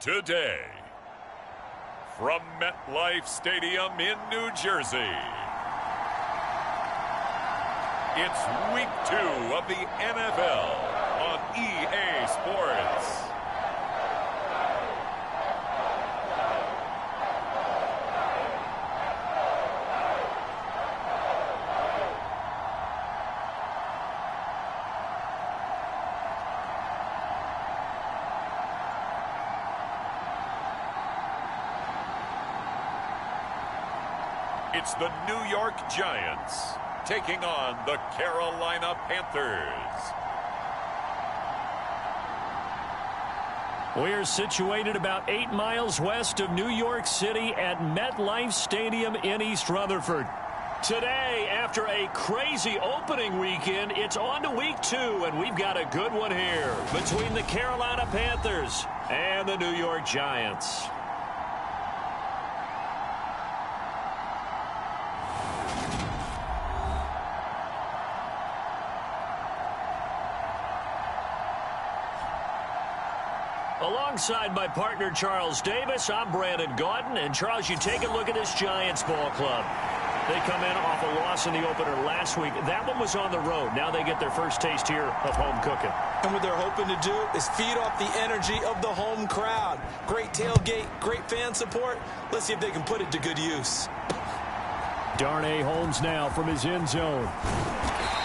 today. From MetLife Stadium in New Jersey, it's Week 2 of the NFL on EA Sports. It's the New York Giants taking on the Carolina Panthers. We're situated about 8 miles west of New York City at MetLife Stadium in East Rutherford. Today, after a crazy opening weekend, it's on to Week 2, and we've got a good one here between the Carolina Panthers and the New York Giants. Alongside my partner, Charles Davis, I'm Brandon Gaudin. And, Charles, you take a look at this Giants ball club. They come in off a loss in the opener last week. That one was on the road. Now they get their first taste here of home cooking. And what they're hoping to do is feed off the energy of the home crowd. Great tailgate, great fan support. Let's see if they can put it to good use. Darnay Holmes now from his end zone.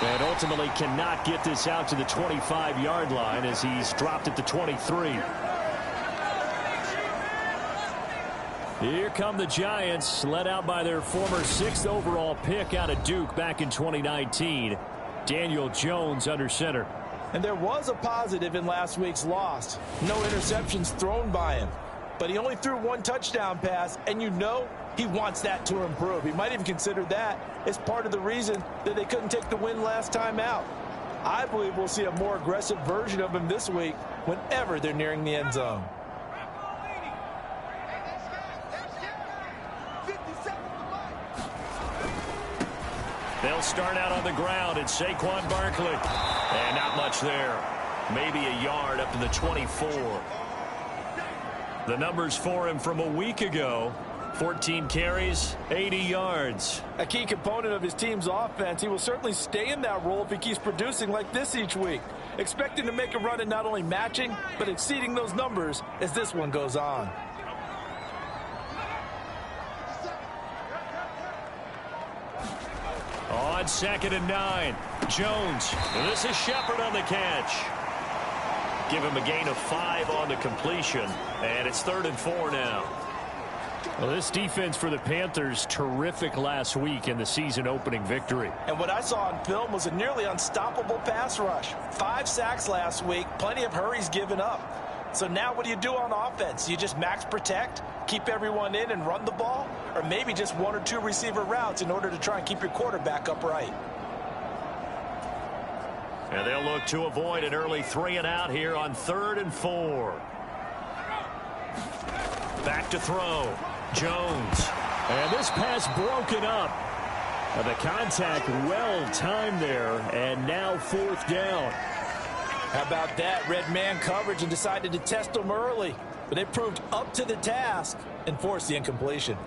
And ultimately cannot get this out to the 25-yard line as he's dropped it to 23. Here come the Giants, led out by their former 6th overall pick out of Duke back in 2019. Daniel Jones under center. And there was a positive in last week's loss. No interceptions thrown by him. But he only threw 1 touchdown pass, and you know he wants that to improve. He might even consider that as part of the reason that they couldn't take the win last time out. I believe we'll see a more aggressive version of him this week whenever they're nearing the end zone. They'll start out on the ground. It's Saquon Barkley. And not much there. Maybe a yard up to the 24. The numbers for him from a week ago. 14 carries, 80 yards. A key component of his team's offense. He will certainly stay in that role if he keeps producing like this each week. Expecting to make a run at not only matching, but exceeding those numbers as this one goes on. On 2nd and 9, Jones. And this is Shepard on the catch. Give him a gain of 5 on the completion. And it's 3rd and 4 now. Well, this defense for the Panthers, terrific last week in the season-opening victory. And what I saw on film was a nearly unstoppable pass rush. 5 sacks last week, plenty of hurries given up. So now what do you do on offense? You just max protect, keep everyone in and run the ball? Or maybe just 1 or 2 receiver routes in order to try and keep your quarterback upright? And they'll look to avoid an early 3 and out here on 3rd and 4. Back to throw. Jones. And this pass broken up. The contact well timed there. And now 4th down. How about that? Red man coverage and decided to test them early. But they proved up to the task and forced the incompletion.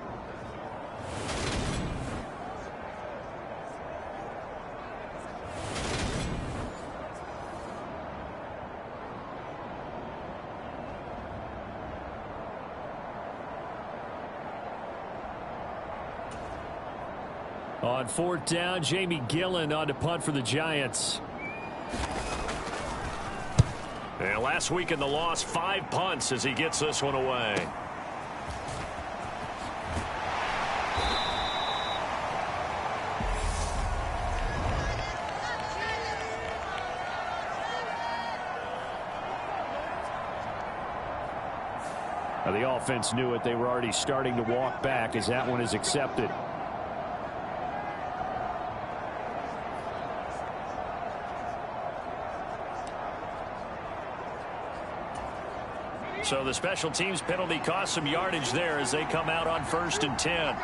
On 4th down, Jamie Gillen on to punt for the Giants. And last week in the loss, 5 punts as he gets this one away. Now the offense knew it. They were already starting to walk back as that one is accepted. So the special teams penalty cost some yardage there as they come out on 1st and 10.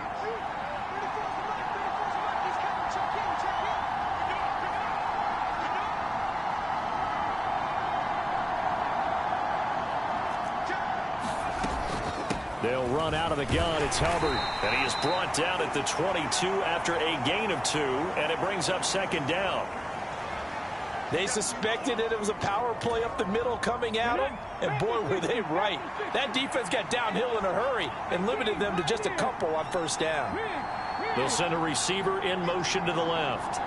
They'll run out of the gun. It's Hubbard. And he is brought down at the 22 after a gain of 2, and it brings up second down. They suspected that it was a power play up the middle coming at them, and boy, were they right. That defense got downhill in a hurry and limited them to just a couple on first down. They'll send a receiver in motion to the left.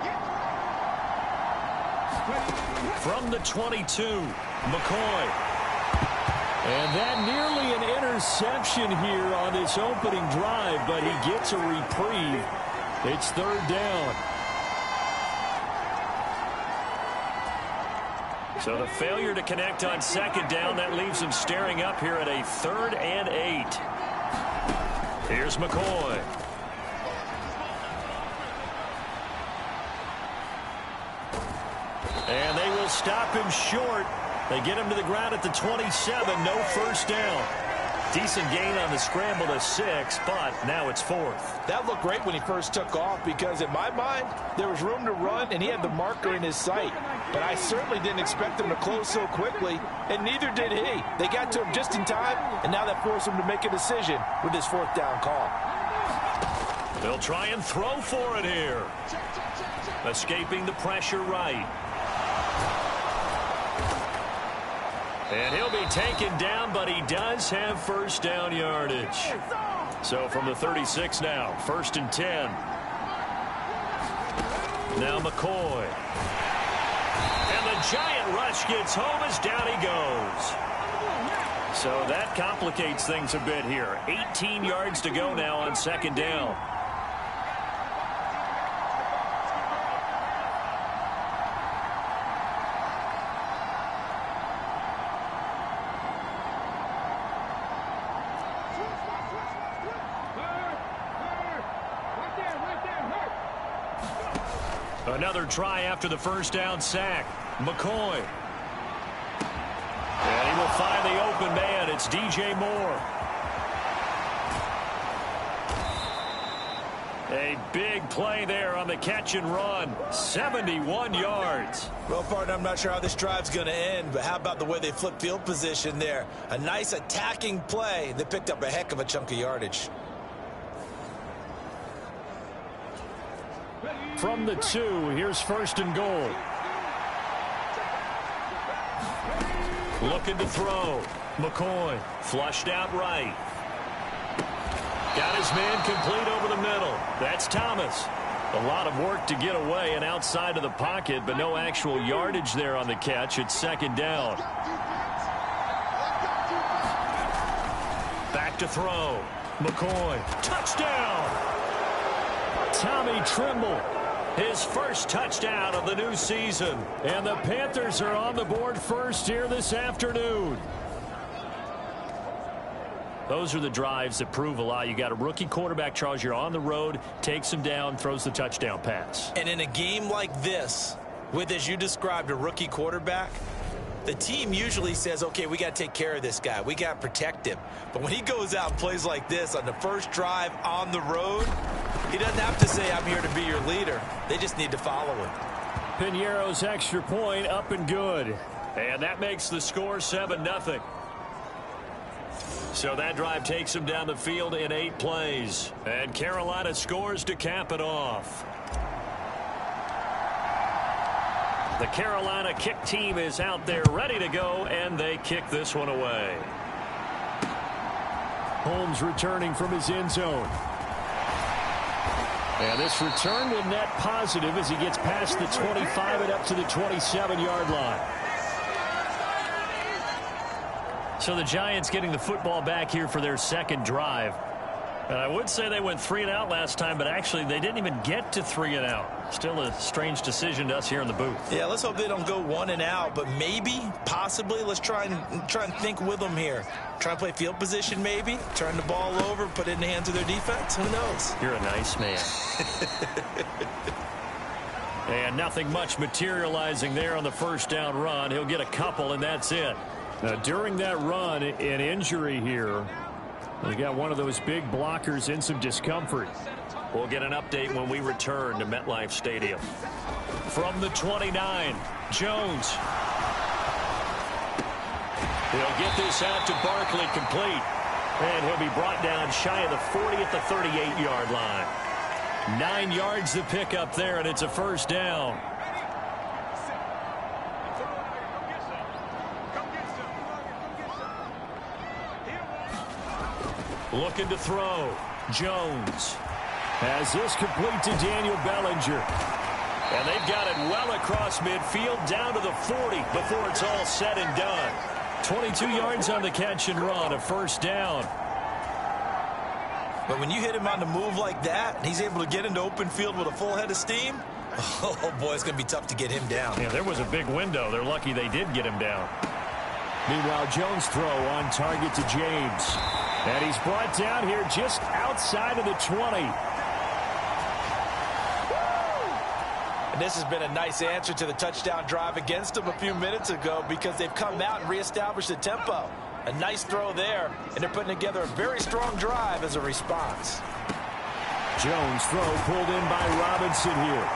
From the 22, McCoy. And that nearly an interception here on this opening drive, but he gets a reprieve. It's third down. So the failure to connect on second down, that leaves him staring up here at a 3rd and 8. Here's McCoy. And they will stop him short. They get him to the ground at the 27. No first down. Decent gain on the scramble to 6, but now it's 4th. That looked great when he first took off because, in my mind, there was room to run, and he had the marker in his sight. But I certainly didn't expect him to close so quickly, and neither did he. They got to him just in time, and now that forced him to make a decision with his 4th down call. They'll try and throw for it here. Escaping the pressure right. And he'll be taken down, but he does have first down yardage. So from the 36 now, 1st and 10. Now McCoy. And the giant rush gets home as down he goes. So that complicates things a bit here. 18 yards to go now on second down. Another try after the first down sack. McCoy. And he will find the open man. It's DJ Moore. A big play there on the catch and run. 71 yards. Well, partner, I'm not sure how this drive's going to end, but how about the way they flip field position there? A nice attacking play. They picked up a heck of a chunk of yardage. From the 2, here's 1st and goal. Looking to throw. McCoy flushed out right. Got his man complete over the middle. That's Thomas. A lot of work to get away and outside of the pocket, but no actual yardage there on the catch. It's second down. Back to throw. McCoy. Touchdown! Tommy Trimble. His first touchdown of the new season. And the Panthers are on the board first here this afternoon. Those are the drives that prove a lot. You got a rookie quarterback, Charles. You're on the road, takes him down, throws the touchdown pass. And in a game like this, with, as you described, a rookie quarterback, the team usually says, okay, we got to take care of this guy. We got to protect him. But when he goes out and plays like this on the first drive on the road, he doesn't have to say, I'm here to be your leader. They just need to follow him. Piñeiro's extra point up and good. And that makes the score 7-0. So that drive takes him down the field in 8 plays. And Carolina scores to cap it off. The Carolina kick team is out there ready to go, and they kick this one away. Holmes returning from his end zone. And this return will net positive as he gets past the 25 and up to the 27-yard line. So the Giants getting the football back here for their second drive. And I would say they went 3 and out last time, but actually they didn't even get to 3 and out. Still a strange decision to us here in the booth. Yeah, let's hope they don't go 1 and out, but maybe, possibly, let's try and think with them here. Try and play field position maybe, turn the ball over, put it in the hands of their defense. Who knows? You're a nice man. And nothing much materializing there on the first down run. He'll get a couple, and that's it. Now, during that run, an injury here. We got one of those big blockers in some discomfort. We'll get an update when we return to MetLife Stadium. From the 29, Jones. He'll get this out to Barkley complete. And he'll be brought down shy of the 40 at the 38-yard line. 9 yards to pick up there, and it's a first down. Looking to throw. Jones has this complete to Daniel Bellinger. And they've got it well across midfield down to the 40 before it's all said and done. 22 yards on the catch and run, a first down. But when you hit him on the move like that, and he's able to get into open field with a full head of steam, oh boy, it's going to be tough to get him down. Yeah, there was a big window. They're lucky they did get him down. Meanwhile, Jones' throw on target to James. And he's brought down here just outside of the 20. And this has been a nice answer to the touchdown drive against them a few minutes ago because they've come out and reestablished the tempo. A nice throw there, and they're putting together a very strong drive as a response. Jones' throw pulled in by Robinson here.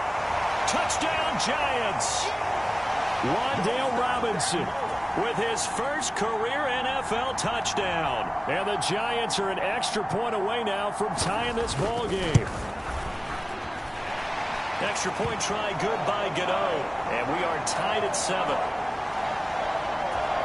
Touchdown, Giants! Wan'Dale Robinson with his first career NFL touchdown. And the Giants are an extra point away now from tying this ball game. Extra point try good by Godot. And we are tied at 7.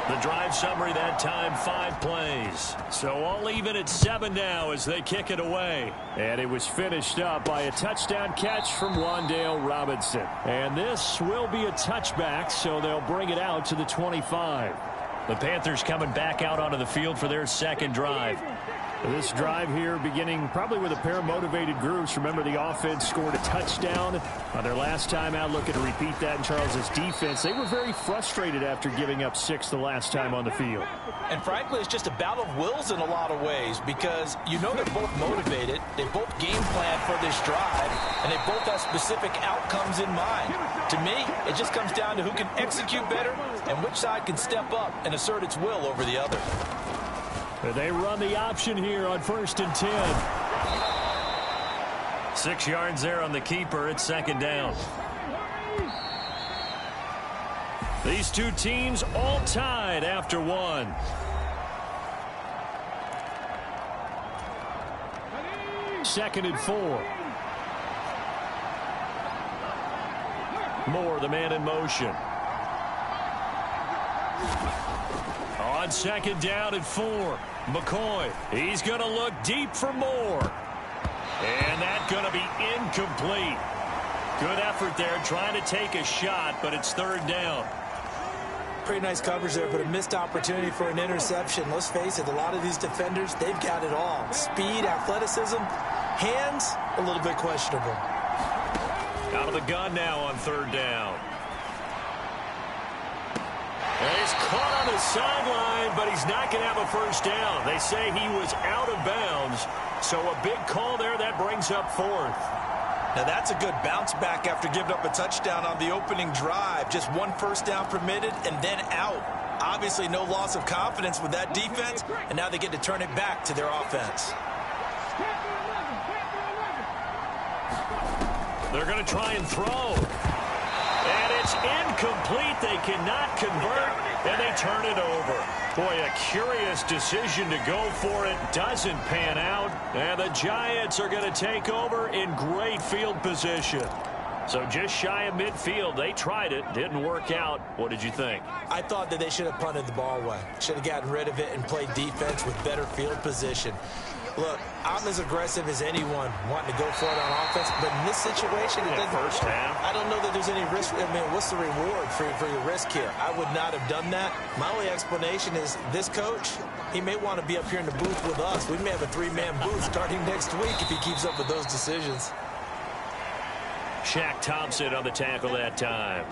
The drive summary that time, 5 plays. So all even at 7 now as they kick it away. And it was finished up by a touchdown catch from Wan'Dale Robinson. And this will be a touchback, so they'll bring it out to the 25. The Panthers coming back out onto the field for their second drive. This drive here beginning probably with a pair of motivated groups. Remember, the offense scored a touchdown on their last time out. Looking to repeat that in Charles's defense. They were very frustrated after giving up 6 the last time on the field. And frankly, it's just a battle of wills in a lot of ways because you know they're both motivated. They both game plan for this drive, and they both have specific outcomes in mind. To me, it just comes down to who can execute better and which side can step up and assert its will over the other. They run the option here on 1st and 10. 6 yards there on the keeper. It's second down. These two teams all tied after 1. Second and 4. Moore, the man in motion. On second down at 4. McCoy, he's going to look deep for Moore. And that's going to be incomplete. Good effort there trying to take a shot, but it's third down. Pretty nice coverage there, but a missed opportunity for an interception. Let's face it, a lot of these defenders, they've got it all. Speed, athleticism, hands, a little bit questionable. Out of the gun now on third down. And he's caught on the sideline, but he's not going to have a first down. They say he was out of bounds, so a big call there that brings up 4th. Now that's a good bounce back after giving up a touchdown on the opening drive. Just 1 first down permitted and then out. Obviously no loss of confidence with that defense, and now they get to turn it back to their offense. They're going to try and throw. And it's incomplete. They cannot convert, and they turn it over. Boy, a curious decision to go for it. Doesn't pan out, and the Giants are going to take over in great field position. So just shy of midfield. They tried it. Didn't work out. What did you think? I thought that they should have punted the ball away. Should have gotten rid of it and played defense with better field position. Look, I'm as aggressive as anyone wanting to go for it on offense, but in this situation, it doesn't. First half. I don't know that there's any risk. I mean, what's the reward for your risk here? I would not have done that. My only explanation is this coach, he may want to be up here in the booth with us. We may have a 3-man booth starting next week if he keeps up with those decisions. Shaq Thompson on the tackle that time.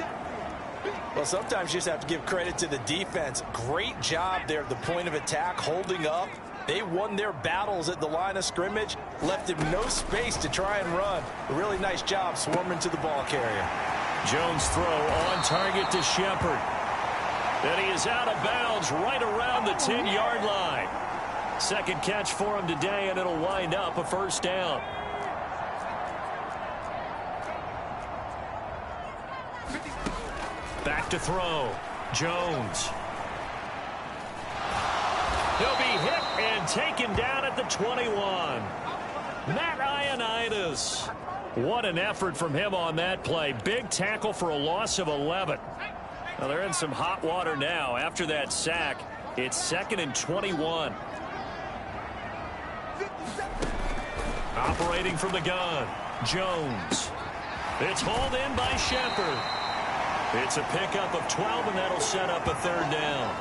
Well, sometimes you just have to give credit to the defense. Great job there at the point of attack, holding up. They won their battles at the line of scrimmage, left him no space to try and run. A really nice job swarming to the ball carrier. Jones' throw on target to Shepard. And he is out of bounds right around the 10-yard line. Second catch for him today, and it'll wind up a first down. Back to throw. Jones. He'll be hit and taken down at the 21. Matt Ioannidis. What an effort from him on that play. Big tackle for a loss of 11. Well, they're in some hot water now. After that sack, it's 2nd and 21. Operating from the gun, Jones. It's hauled in by Shepard. It's a pickup of 12, and that'll set up a 3rd down.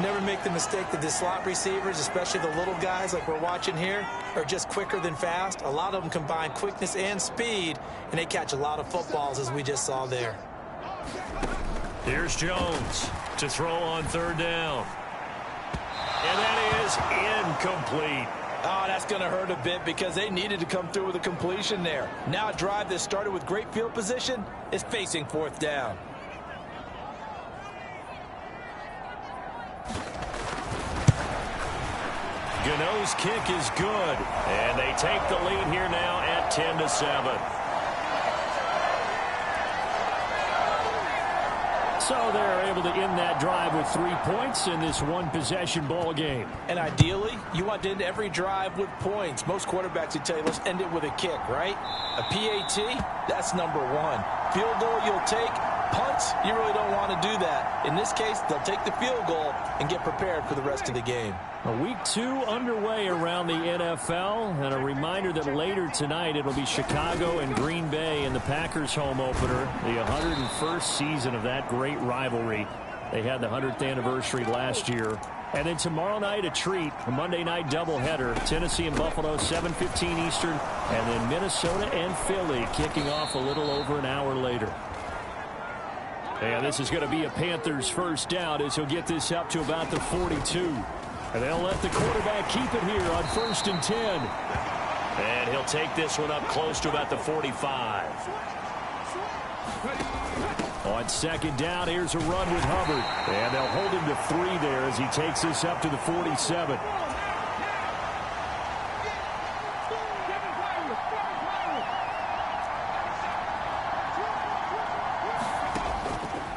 Never make the mistake that the slot receivers, especially the little guys like we're watching here, are just quicker than fast. A lot of them combine quickness and speed, and they catch a lot of footballs, as we just saw there. Here's Jones to throw on 3rd down. And that is incomplete. Oh, that's going to hurt a bit because they needed to come through with a completion there. Now a drive that started with great field position is facing 4th down. Gano's kick is good, and they take the lead here now at 10-7. So they're able to end that drive with 3 points in this one-possession ball game. And ideally, you want to end every drive with points. Most quarterbacks would tell you, let's end it with a kick, right? A PAT, that's number 1. Field goal you'll take. Punts, you really don't want to do that. In this case, they'll take the field goal and get prepared for the rest of the game. Week 2 underway around the NFL, and a reminder that later tonight it'll be Chicago and Green Bay in the Packers home opener, the 101st season of that great rivalry. They had the 100th anniversary last year. And then tomorrow night, a treat, a Monday night doubleheader, Tennessee and Buffalo, 7:15 Eastern, and then Minnesota and Philly kicking off a little over an hour later. And this is going to be a Panthers first down as he'll get this up to about the 42. And they'll let the quarterback keep it here on 1st and 10. And he'll take this one up close to about the 45. On 2nd down, here's a run with Hubbard. And they'll hold him to 3 there as he takes this up to the 47.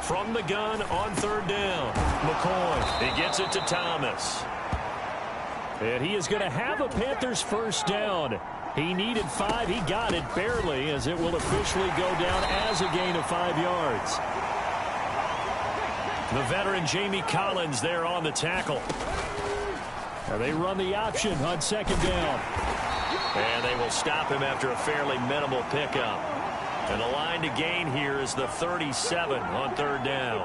From the gun on 3rd down, McCoy. He gets it to Thomas. And he is going to have a Panthers first down. He needed 5. He got it barely, as it will officially go down as a gain of 5 yards. The veteran Jamie Collins there on the tackle. And they run the option on 2nd down. And they will stop him after a fairly minimal pickup. And the line to gain here is the 37 on 3rd down.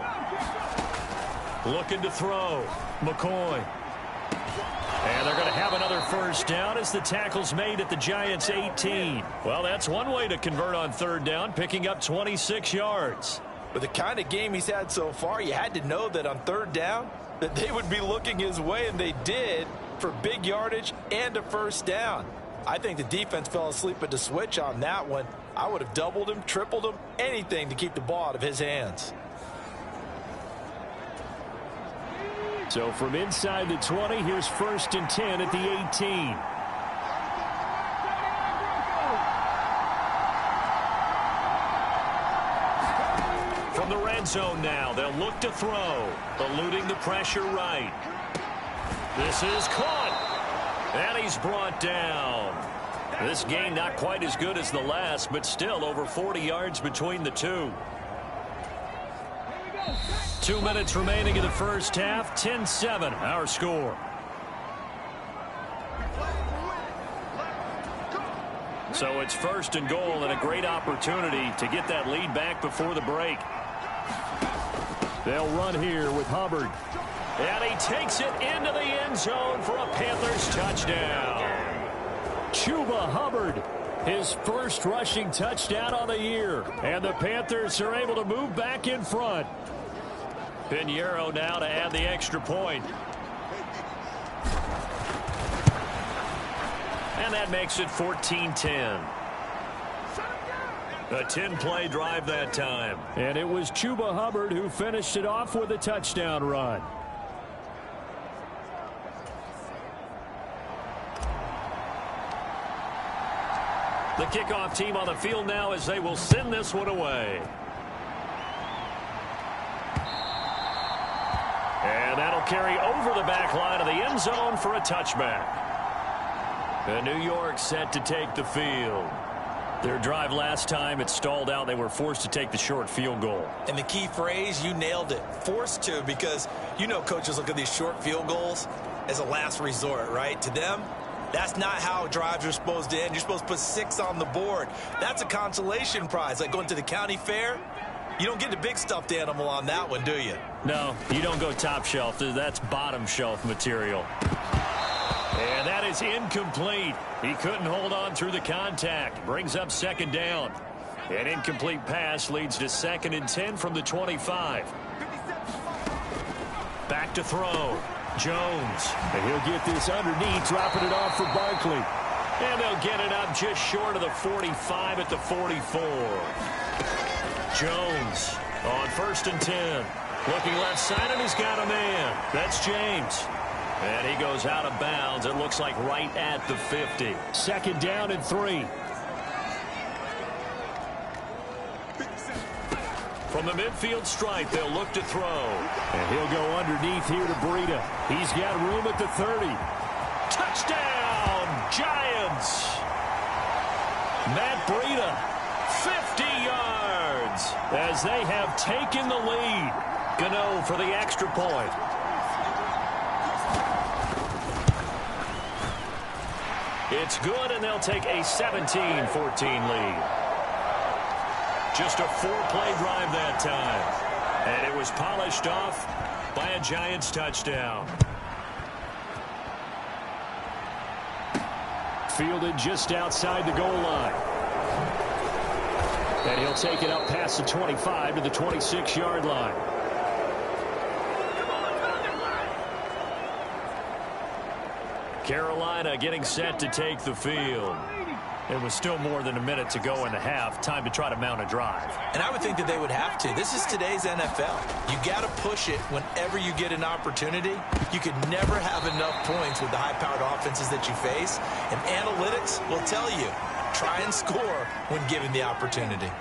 Looking to throw. McCoy. And they're going to have another first down as the tackle's made at the Giants' 18. Well, that's one way to convert on 3rd down, picking up 26 yards. With the kind of game he's had so far, you had to know that on 3rd down that they would be looking his way, and they did, for big yardage and a first down. I think the defense fell asleep at the switch on that one. I would have doubled him, tripled him, anything to keep the ball out of his hands. So from inside the 20, here's 1st and 10 at the 18. From the red zone now, they'll look to throw, eluding the pressure right. This is caught, and he's brought down. This game not quite as good as the last, but still over 40 yards between the two. 2 minutes remaining in the first half. 10-7, our score. So it's 1st and goal, and a great opportunity to get that lead back before the break. They'll run here with Hubbard. And he takes it into the end zone for a Panthers touchdown. Chuba Hubbard, his first rushing touchdown on the year. And the Panthers are able to move back in front. Pinheiro now to add the extra point. And that makes it 14-10. A 10-play drive that time. And it was Chuba Hubbard who finished it off with a touchdown run. The kickoff team on the field now as they will send this one away. And that'll They'll carry over the back line of the end zone for a touchback. And New York set to take the field. Their drive last time, it stalled out. They were forced to take the short field goal. And the key phrase, you nailed it, forced to, because you know coaches look at these short field goals as a last resort, right? To them, that's not how drives are supposed to end. You're supposed to put 6 on the board. That's a consolation prize. Like going to the county fair, you don't get the big stuffed animal on that one, do you? No, you don't go top shelf. That's bottom shelf material. And that is incomplete. He couldn't hold on through the contact. Brings up second down. An incomplete pass leads to 2nd and 10 from the 25. Back to throw. Jones. And he'll get this underneath, dropping it off for Barkley. And they'll get it up just short of the 45 at the 44. Jones on 1st and 10. Looking left side, and he's got a man. That's James. And he goes out of bounds, it looks like right at the 50. 2nd down and 3. From the midfield stripe, they'll look to throw. And he'll go underneath here to Breida. He's got room at the 30. Touchdown, Giants! Matt Breida, 50 yards, as they have taken the lead. Gano for the extra point. It's good, and they'll take a 17-14 lead. Just a 4-play drive that time. And it was polished off by a Giants touchdown. Fielded just outside the goal line. And he'll take it up past the 25 to the 26-yard line. Carolina getting set to take the field. It was still more than a minute to go in the half. Time to try to mount a drive. And I would think that they would have to. This is today's NFL. You got to push it whenever you get an opportunity. You could never have enough points with the high-powered offenses that you face. And analytics will tell you, try and score when given the opportunity.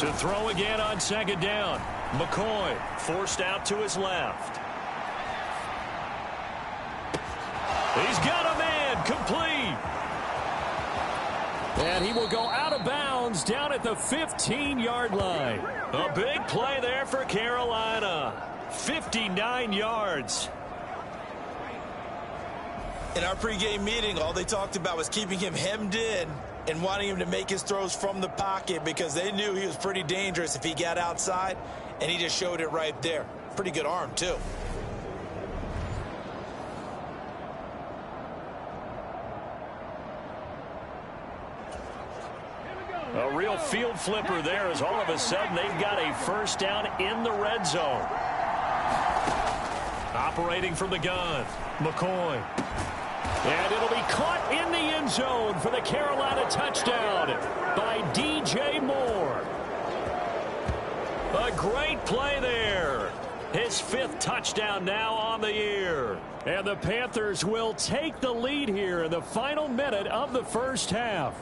To throw again on 2nd down. McCoy forced out to his left. He's got a man, complete. And he will go out of bounds down at the 15-yard line. A big play there for Carolina. 59 yards. In our pregame meeting, all they talked about was keeping him hemmed in and wanting him to make his throws from the pocket because they knew he was pretty dangerous if he got outside, and he just showed it right there. Pretty good arm, too. A real field flipper there as all of a sudden they've got a first down in the red zone. Operating from the gun, McCoy. And it'll be caught in the end zone for the Carolina touchdown by DJ Moore. A great play there. His 5th touchdown now on the year. And the Panthers will take the lead here in the final minute of the first half.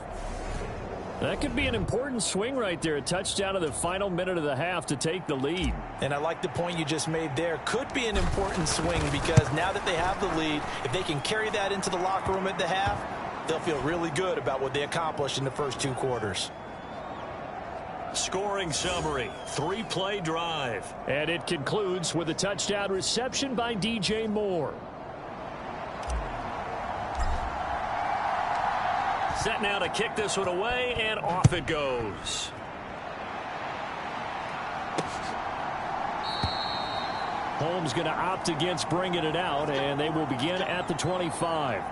That could be an important swing right there. A touchdown in the final minute of the half to take the lead. And I like the point you just made there. Could be an important swing because now that they have the lead, if they can carry that into the locker room at the half, they'll feel really good about what they accomplished in the first 2 quarters. Scoring summary, 3-play drive. And it concludes with a touchdown reception by DJ Moore. Set now to kick this one away, and off it goes. Holmes going to opt against bringing it out, and they will begin at the 25.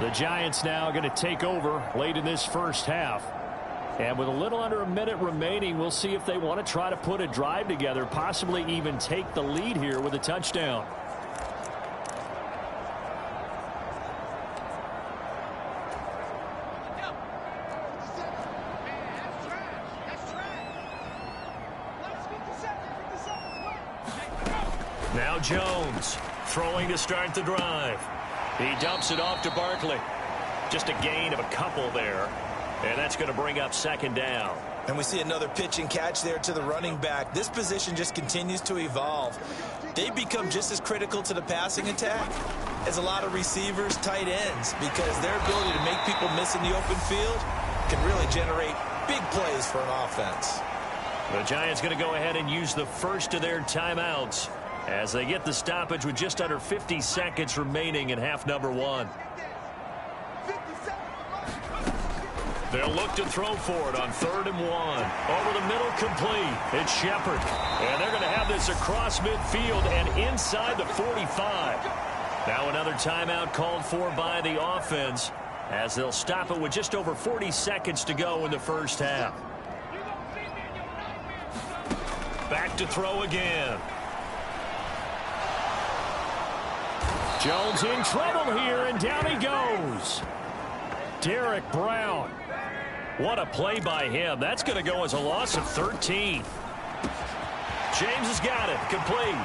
The Giants now going to take over late in this first half. And with a little under a minute remaining, we'll see if they want to try to put a drive together, possibly even take the lead here with a touchdown. Now Jones throwing to start the drive. He dumps it off to Barkley. Just a gain of a couple there. And that's going to bring up second down. And we see another pitch and catch there to the running back. This position just continues to evolve. They become just as critical to the passing attack as a lot of receivers, tight ends, because their ability to make people miss in the open field can really generate big plays for an offense. The Giants going to go ahead and use the first of their timeouts as they get the stoppage with just under 50 seconds remaining in half number one. They'll look to throw for it on 3rd and 1. Over the middle, complete. It's Shepard. And they're going to have this across midfield and inside the 45. Now another timeout called for by the offense as they'll stop it with just over 40 seconds to go in the first half. Back to throw again. Jones in trouble here, and down he goes. Derek Brown. What a play by him. That's going to go as a loss of 13. James has got it. Complete.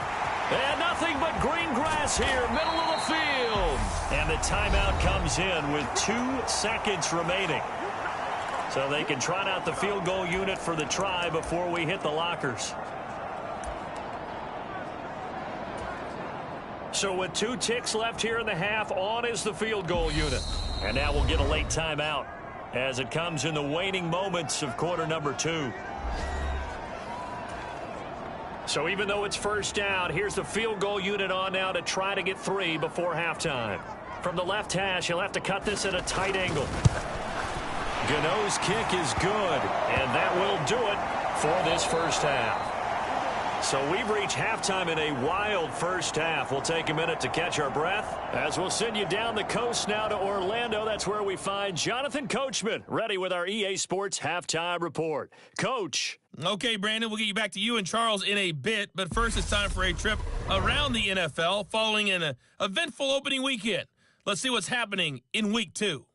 And nothing but green grass here, middle of the field. And the timeout comes in with 2 seconds remaining. So they can trot out the field goal unit for the try before we hit the lockers. So with 2 ticks left here in the half, on is the field goal unit. And now we'll get a late timeout as it comes in the waning moments of quarter number 2. So even though it's first down, here's the field goal unit on now to try to get 3 before halftime. From the left hash, he'll have to cut this at a tight angle. Gano's kick is good, and that will do it for this first half. So we've reached halftime in a wild first half. We'll take a minute to catch our breath as we'll send you down the coast now to Orlando. That's where we find Jonathan Coachman ready with our EA Sports Halftime Report. Coach. Okay, Brandon, we'll get you back to you and Charles in a bit. But first, it's time for a trip around the NFL following an eventful opening weekend. Let's see what's happening in Week 2.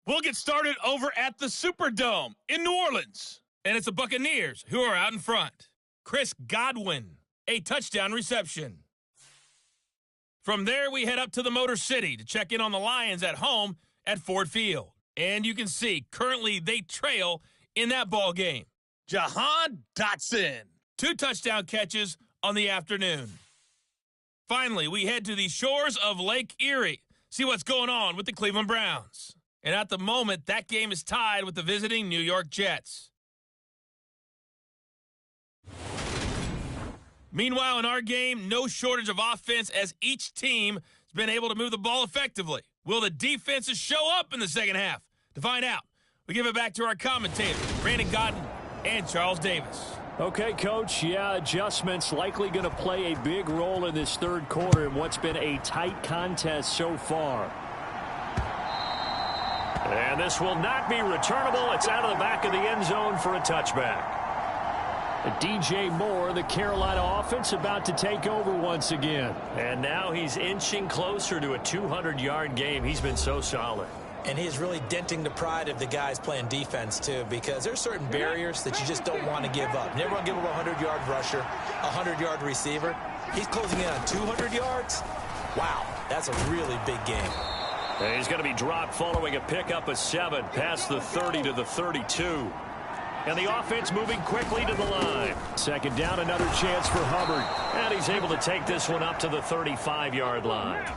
We'll get started over at the Superdome in New Orleans. And it's the Buccaneers who are out in front. Chris Godwin, a touchdown reception. From there, we head up to the Motor City to check in on the Lions at home at Ford Field. And you can see, currently they trail in that ball game. Jahan Dotson, 2 touchdown catches on the afternoon. Finally, we head to the shores of Lake Erie, see what's going on with the Cleveland Browns. And at the moment, that game is tied with the visiting New York Jets. Meanwhile, in our game, no shortage of offense as each team has been able to move the ball effectively. Will the defenses show up in the second half? To find out, we give it back to our commentators, Brandon Godden and Charles Davis. Okay, Coach. Yeah, adjustments likely going to play a big role in this third quarter in what's been a tight contest so far. And this will not be returnable. It's out of the back of the end zone for a touchback. DJ Moore, the Carolina offense, about to take over once again. And now he's inching closer to a 200-yard game. He's been so solid. And he's really denting the pride of the guys playing defense, too, because there's certain barriers that you just don't want to give up. Never want to give up a 100-yard rusher, a 100-yard receiver. He's closing in on 200 yards. Wow, that's a really big game. And he's going to be dropped following a pickup of 7 past the 30 to the 32. And the offense moving quickly to the line. Second down, another chance for Hubbard. And he's able to take this one up to the 35-yard line.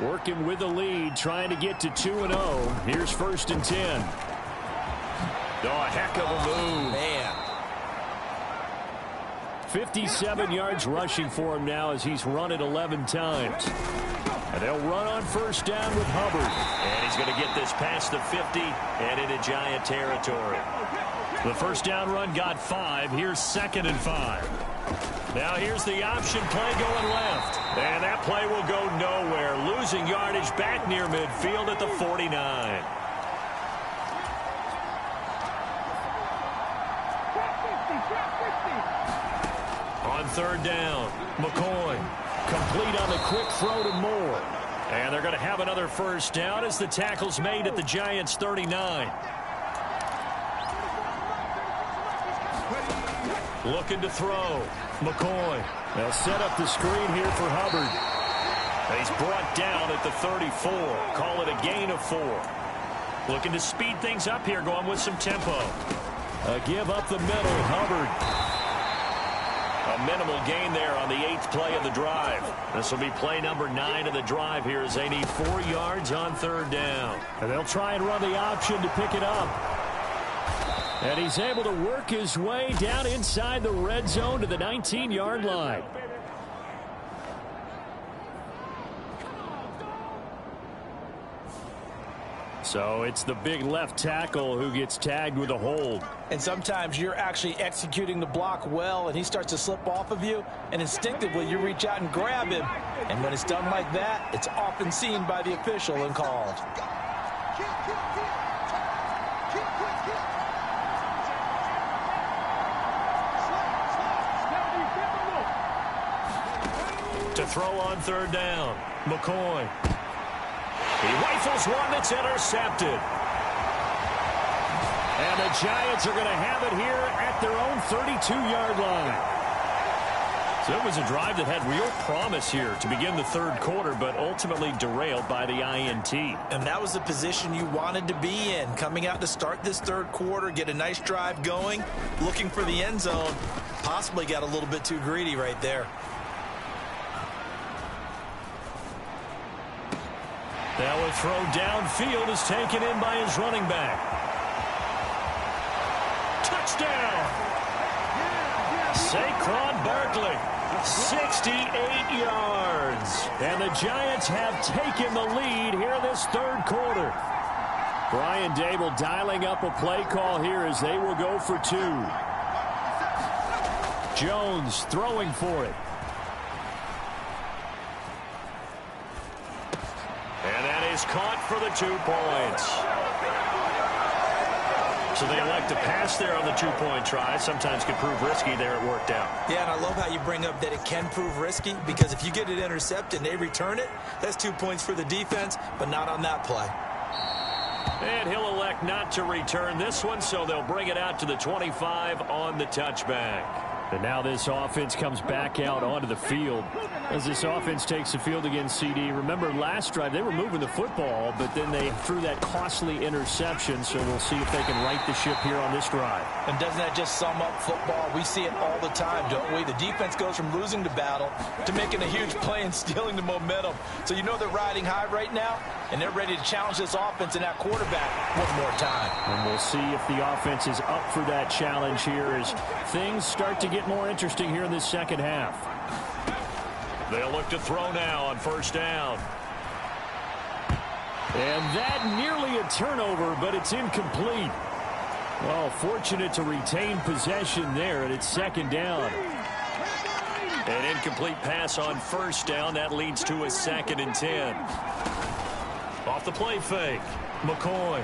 Working with the lead, trying to get to 2-0. Here's 1st and 10. Oh, a heck of a move. Man. 57 yards rushing for him now as he's run it 11 times. And they'll run on 1st down with Hubbard. And he's going to get this past the 50 and into Giant territory. The 1st down run got 5. Here's 2nd and 5. Now here's the option play going left. And that play will go nowhere. Losing yardage back near midfield at the 49. On 3rd down, McCoy. Complete on the quick throw to Moore. And they're going to have another 1st down as the tackle's made at the Giants' 39. Looking to throw. McCoy. They'll set up the screen here for Hubbard. He's brought down at the 34. Call it a gain of 4. Looking to speed things up here, going with some tempo. A give up the middle, Hubbard. A minimal gain there on the 8th play of the drive. This will be play number 9 of the drive here as they need 4 yards on 3rd down. And they'll try and run the option to pick it up. And he's able to work his way down inside the red zone to the 19-yard line. So it's the big left tackle who gets tagged with a hold. And sometimes you're actually executing the block well, and he starts to slip off of you, and instinctively you reach out and grab him. And when it's done like that, it's often seen by the official and called. To throw on 3rd down, McCoy. He rifles one that's intercepted. And the Giants are going to have it here at their own 32-yard line. So it was a drive that had real promise here to begin the 3rd quarter, but ultimately derailed by the INT. And that was the position you wanted to be in. Coming out to start this 3rd quarter, get a nice drive going, looking for the end zone. Possibly got a little bit too greedy right there. That will throw downfield is taken in by his running back. Touchdown! Saquon Barkley, 68 yards. And the Giants have taken the lead here in this 3rd quarter. Brian Dable dialing up a play call here as they will go for 2. Jones throwing for it. And that is caught for the 2 points. So they elect to pass there on the 2-point try. Sometimes can prove risky. There it worked out. Yeah, and I love how you bring up that it can prove risky, because if you get it intercepted and they return it, that's 2 points for the defense, but not on that play. And he'll elect not to return this one, so they'll bring it out to the 25 on the touchback. And now this offense comes back out onto the field. As this offense takes the field against CD, remember last drive they were moving the football, but then they threw that costly interception, so we'll see if they can right the ship here on this drive. And doesn't that just sum up football? We see it all the time, don't we? The defense goes from losing the battle to making a huge play and stealing the momentum. So you know they're riding high right now, and they're ready to challenge this offense and that quarterback one more time. And we'll see if the offense is up for that challenge here as things start to get more interesting here in this 2nd half. They'll look to throw now on 1st down. And that nearly a turnover, but it's incomplete. Well, fortunate to retain possession there, and it's 2nd down. An incomplete pass on 1st down. That leads to a 2nd and 10. Off the play fake, McCoy.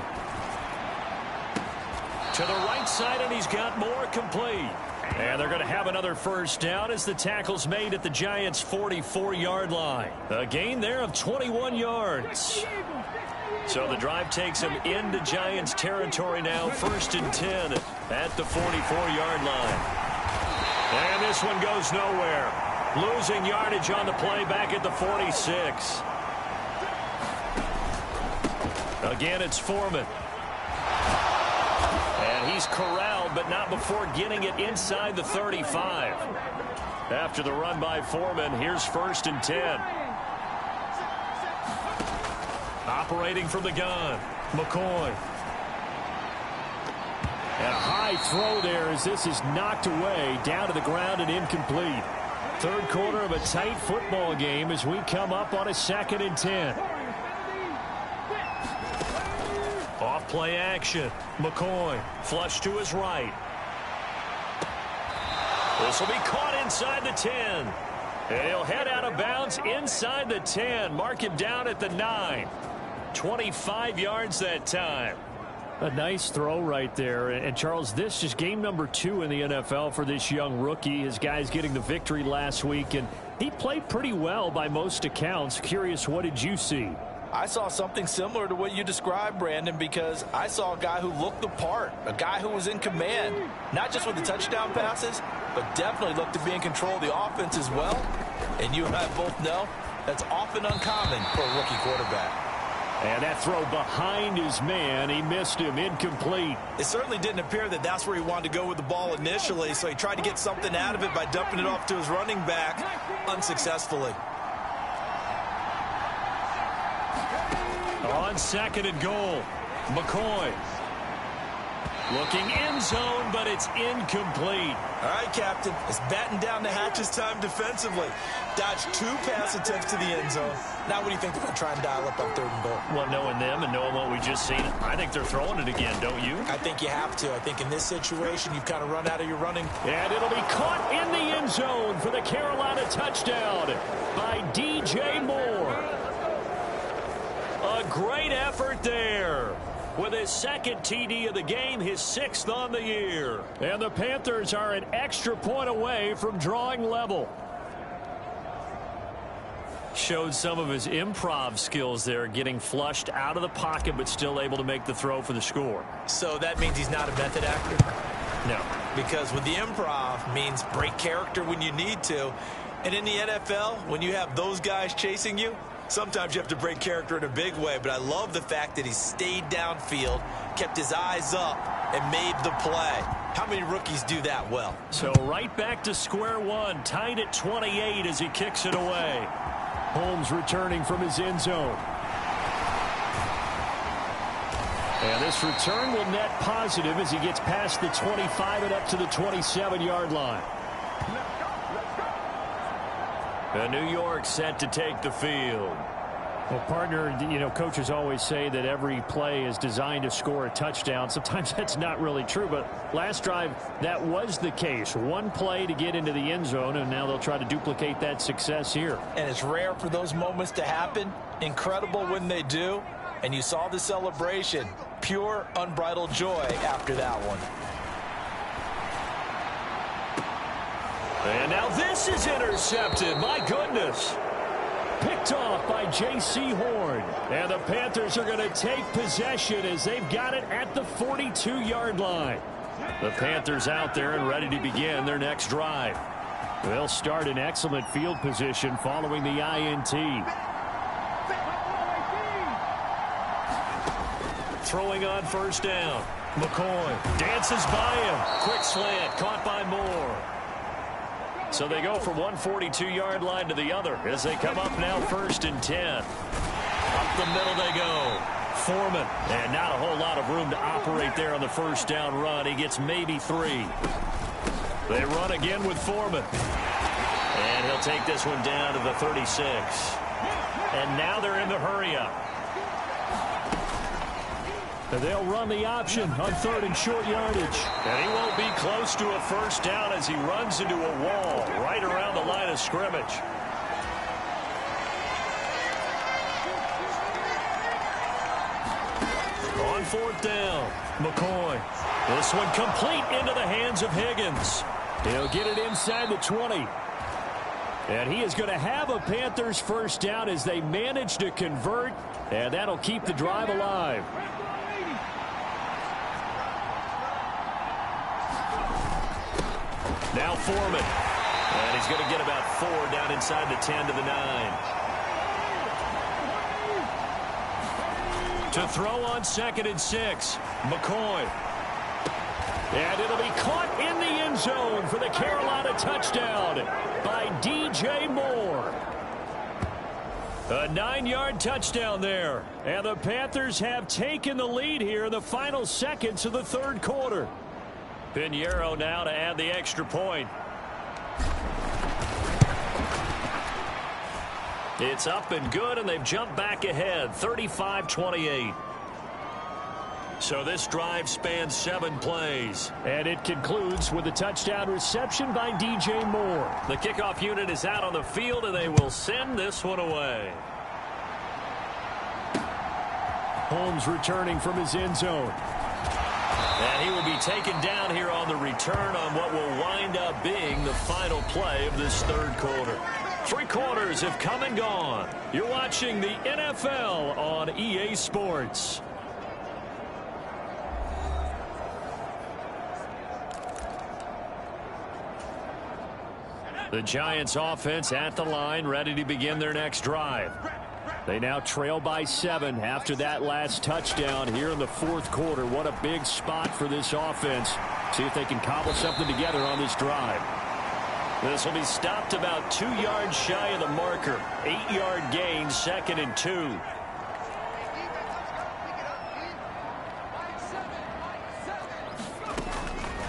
To the right side, and he's got more complete. And they're going to have another 1st down as the tackle's made at the Giants' 44-yard line. A gain there of 21 yards. So the drive takes them into Giants territory now, 1st and 10 at the 44-yard line. And this one goes nowhere. Losing yardage on the play back at the 46. Again, it's Foreman. And he's corralled, but not before getting it inside the 35. After the run by Foreman, here's 1st and 10. Operating from the gun, McCoy. And a high throw there as this is knocked away, down to the ground and incomplete. 3rd quarter of a tight football game as we come up on a 2nd and 10. Off play action. McCoy flush to his right. This will be caught inside the 10. And he'll head out of bounds inside the 10. Mark him down at the 9. 25 yards that time. A nice throw right there. And Charles, this is game number 2 in the NFL for this young rookie. His guys getting the victory last week, and he played pretty well by most accounts. Curious, what did you see? I saw something similar to what you described, Brandon, because I saw a guy who looked the part, a guy who was in command, not just with the touchdown passes, but definitely looked to be in control of the offense as well. And you and I both know that's often uncommon for a rookie quarterback. And that throw behind his man, he missed him, incomplete. It certainly didn't appear that that's where he wanted to go with the ball initially, so he tried to get something out of it by dumping it off to his running back unsuccessfully. On 2nd and goal, McCoy. Looking end zone, but it's incomplete. All right, Captain. It's batten down the hatches time defensively. Dodged 2 pass attempts to the end zone. Now what do you think they're going to try and dial up on 3rd and goal? Well, knowing them and knowing what we just seen, I think they're throwing it again, don't you? I think you have to. I think in this situation, you've kind of run out of your running. And it'll be caught in the end zone for the Carolina touchdown by DJ Moore. A great effort there. With his 2nd TD of the game, his 6th on the year. And the Panthers are an extra point away from drawing level. Showed some of his improv skills there, getting flushed out of the pocket but still able to make the throw for the score. So that means he's not a method actor? No. Because with the improv means break character when you need to. And in the NFL, when you have those guys chasing you, sometimes you have to break character in a big way, but I love the fact that he stayed downfield, kept his eyes up, and made the play. How many rookies do that well? So right back to square one, tied at 28 as he kicks it away. Holmes returning from his end zone. And this return will net positive as he gets past the 25 and up to the 27-yard line. New York set to take the field. Well, partner, you know, coaches always say that every play is designed to score a touchdown. Sometimes that's not really true, but last drive, that was the case. One play to get into the end zone, and now they'll try to duplicate that success here. And it's rare for those moments to happen. Incredible when they do. And you saw the celebration. Pure, unbridled joy after that one. And now this is intercepted. My goodness. Picked off by J.C. Horn. And the Panthers are going to take possession as they've got it at the 42-yard line. The Panthers out there and ready to begin their next drive. They'll start in excellent field position following the INT. Throwing on 1st down. McCoy dances by him. Quick slant caught by Moore. So they go from one 42-yard line to the other as they come up now 1st and 10. Up the middle they go. Foreman. And not a whole lot of room to operate there on the 1st down run. He gets maybe 3. They run again with Foreman. And he'll take this one down to the 36. And now they're in the hurry-up. They'll run the option on 3rd and short yardage. And he won't be close to a 1st down as he runs into a wall right around the line of scrimmage. On 4th down, McCoy. This one complete into the hands of Higgins. He'll get it inside the 20. And he is going to have a Panthers 1st down as they manage to convert. And that'll keep the drive alive. Now Foreman. And he's going to get about 4 down inside the 10 to the 9. To throw on 2nd and 6. McCoy. And it'll be caught in the end zone for the Carolina touchdown by DJ Moore. A 9-yard touchdown there. And the Panthers have taken the lead here in the final seconds of the 3rd quarter. Pinheiro now to add the extra point. It's up and good, and they've jumped back ahead, 35-28. So this drive spans 7 plays. And it concludes with a touchdown reception by DJ Moore. The kickoff unit is out on the field, and they will send this one away. Holmes returning from his end zone. And he will be taken down here on the return on what will wind up being the final play of this 3rd quarter. 3 quarters have come and gone. You're watching the NFL on EA Sports. The Giants offense at the line, ready to begin their next drive. They now trail by 7 after that last touchdown here in the fourth quarter. What a big spot for this offense. See if they can cobble something together on this drive. This will be stopped about 2 yards shy of the marker. 8-yard gain, 2nd and 2.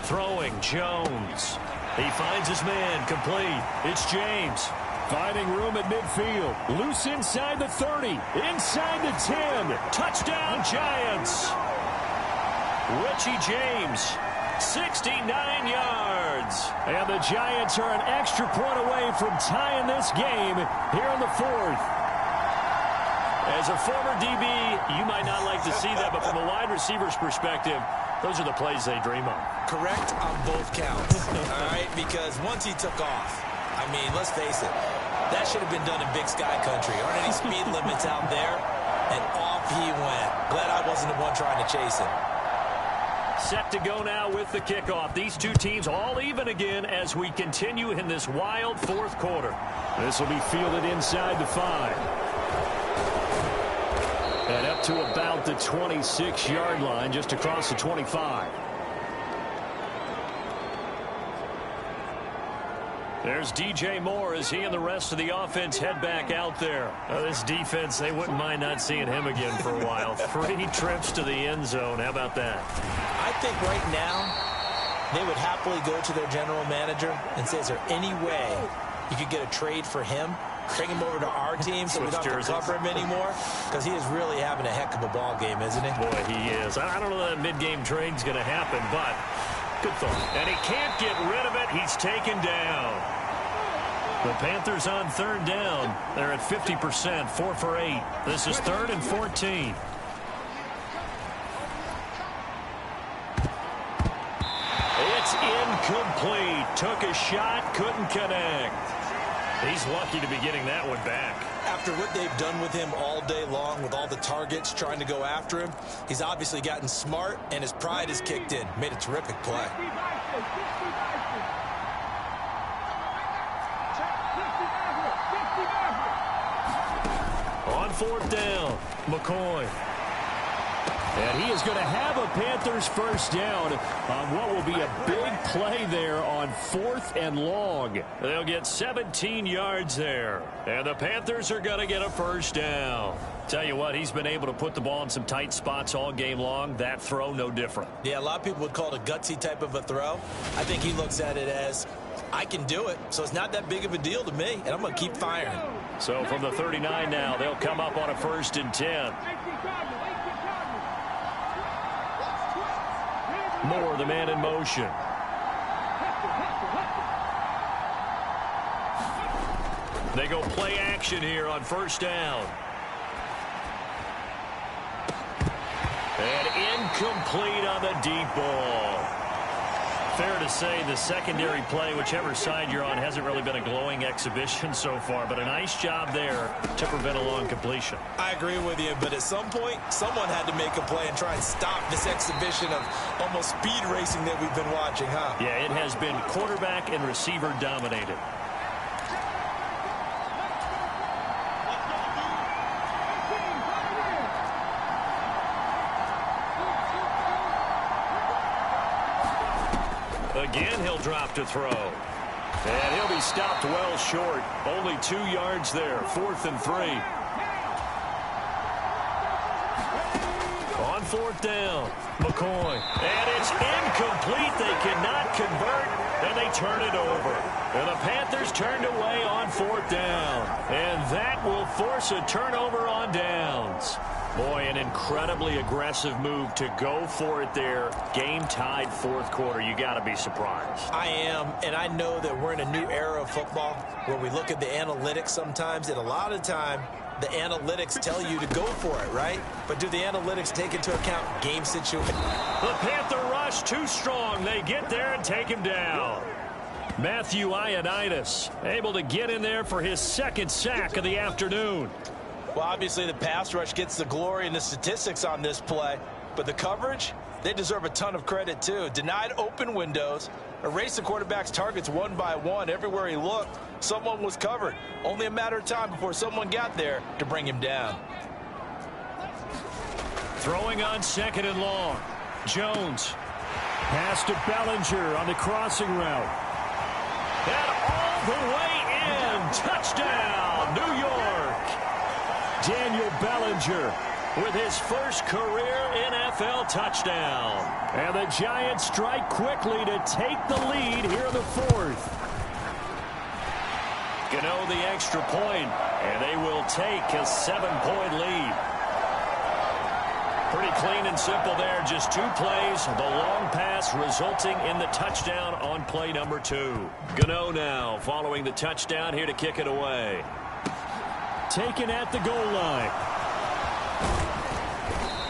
Throwing, Jones. He finds his man, complete. It's James. Finding room at midfield. Loose inside the 30. Inside the 10. Touchdown, Giants. Richie James, 69 yards. And the Giants are an extra point away from tying this game here in the fourth. As a former DB, you might not like to see that, but from a wide receiver's perspective, those are the plays they dream of. Correct on both counts, all right? Because once he took off, I mean, let's face it, that should have been done in Big Sky Country. Aren't any speed limits out there? And off he went. Glad I wasn't the one trying to chase him. Set to go now with the kickoff. These two teams all even again as we continue in this wild fourth quarter. This will be fielded inside the 5. And up to about the 26-yard line, just across the 25. There's DJ Moore as he and the rest of the offense head back out there. This defense, they wouldn't mind not seeing him again for a while. 3 trips to the end zone. How about that? I think right now they would happily go to their general manager and say, is there any way you could get a trade for him? Bring him over to our team so we don't have to cover him anymore? Because he is really having a heck of a ball game, isn't he? Boy, he is. I don't know that mid-game trade's going to happen, but good thought. And he can't get rid of it. He's taken down. The Panthers on 3rd down. They're at 50%, 4 for 8. This is 3rd and 14. It's incomplete. Took a shot, couldn't connect. He's lucky to be getting that one back. After what they've done with him all day long with all the targets trying to go after him, he's obviously gotten smart and his pride has kicked in. Made a terrific play. On 4th down, McCoy. And he is going to have a Panthers first down on what will be a big play there on 4th and long. They'll get 17 yards there. And the Panthers are going to get a first down. Tell you what, he's been able to put the ball in some tight spots all game long. That throw, no different. Yeah, a lot of people would call it a gutsy type of a throw. I think he looks at it as, I can do it, so it's not that big of a deal to me, and I'm going to keep firing. So from the 39 now, they'll come up on a 1st and 10. Moore, the man in motion. They go play action here on 1st down. And incomplete on the deep ball. Fair to say the secondary play, whichever side you're on, hasn't really been a glowing exhibition so far, but a nice job there to prevent a long completion. I agree with you, but at some point, someone had to make a play and try and stop this exhibition of almost speed racing that we've been watching, huh? Yeah, it has been quarterback and receiver dominated. Again, he'll drop to throw. And he'll be stopped well short. Only 2 yards there. 4th and 3. On 4th down, McCoy. And it's incomplete. They cannot convert, and they turn it over. And the Panthers turned away on 4th down. And that will force a turnover on downs. Boy, an incredibly aggressive move to go for it there. Game tied 4th quarter. You got to be surprised. I am, and I know that we're in a new era of football where we look at the analytics sometimes, and a lot of time the analytics tell you to go for it, right? But do the analytics take into account game situation? The Panther rush too strong. They get there and take him down. Matthew Ioannidis able to get in there for his 2nd sack of the afternoon. Well, obviously the pass rush gets the glory and the statistics on this play, but the coverage, they deserve a ton of credit too. Denied open windows, erased the quarterback's targets one by one. Everywhere he looked, someone was covered. Only a matter of time before someone got there to bring him down. Throwing on 2nd and long. Jones. Pass to Bellinger on the crossing route. And all the way in. Touchdown, New York. Daniel Bellinger with his first career NFL touchdown. And the Giants strike quickly to take the lead here in the 4th. Gano the extra point, and they will take a 7-point lead. Pretty clean and simple there. Just 2 plays. The long pass resulting in the touchdown on play number 2. Gano now following the touchdown here to kick it away. Taken at the goal line.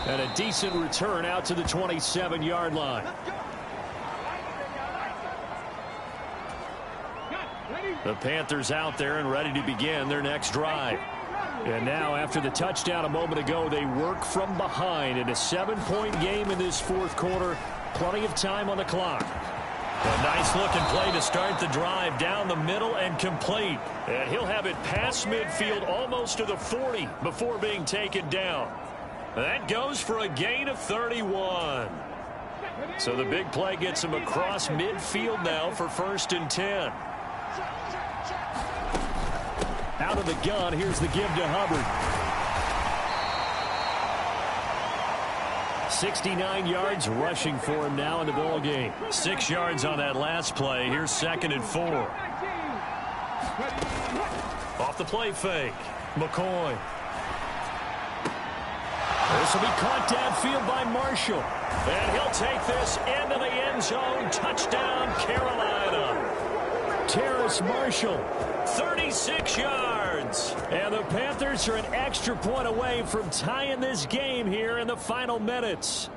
And a decent return out to the 27-yard line. The Panthers out there and ready to begin their next drive. And now, after the touchdown a moment ago, they work from behind in a 7-point game in this 4th quarter. Plenty of time on the clock. A nice-looking play to start the drive down the middle and complete. And he'll have it past midfield almost to the 40 before being taken down. That goes for a gain of 31. So the big play gets him across midfield now for 1st and 10. Out of the gun, here's the give to Hubbard. 69 yards rushing for him now in the ball game. 6 yards on that last play. Here's 2nd and 4. Off the play fake. McCoy. This will be caught downfield by Marshall. And he'll take this into the end zone. Touchdown, Carolina. Terrace Marshall, 36 yards. And the Panthers are an extra point away from tying this game here in the final minutes.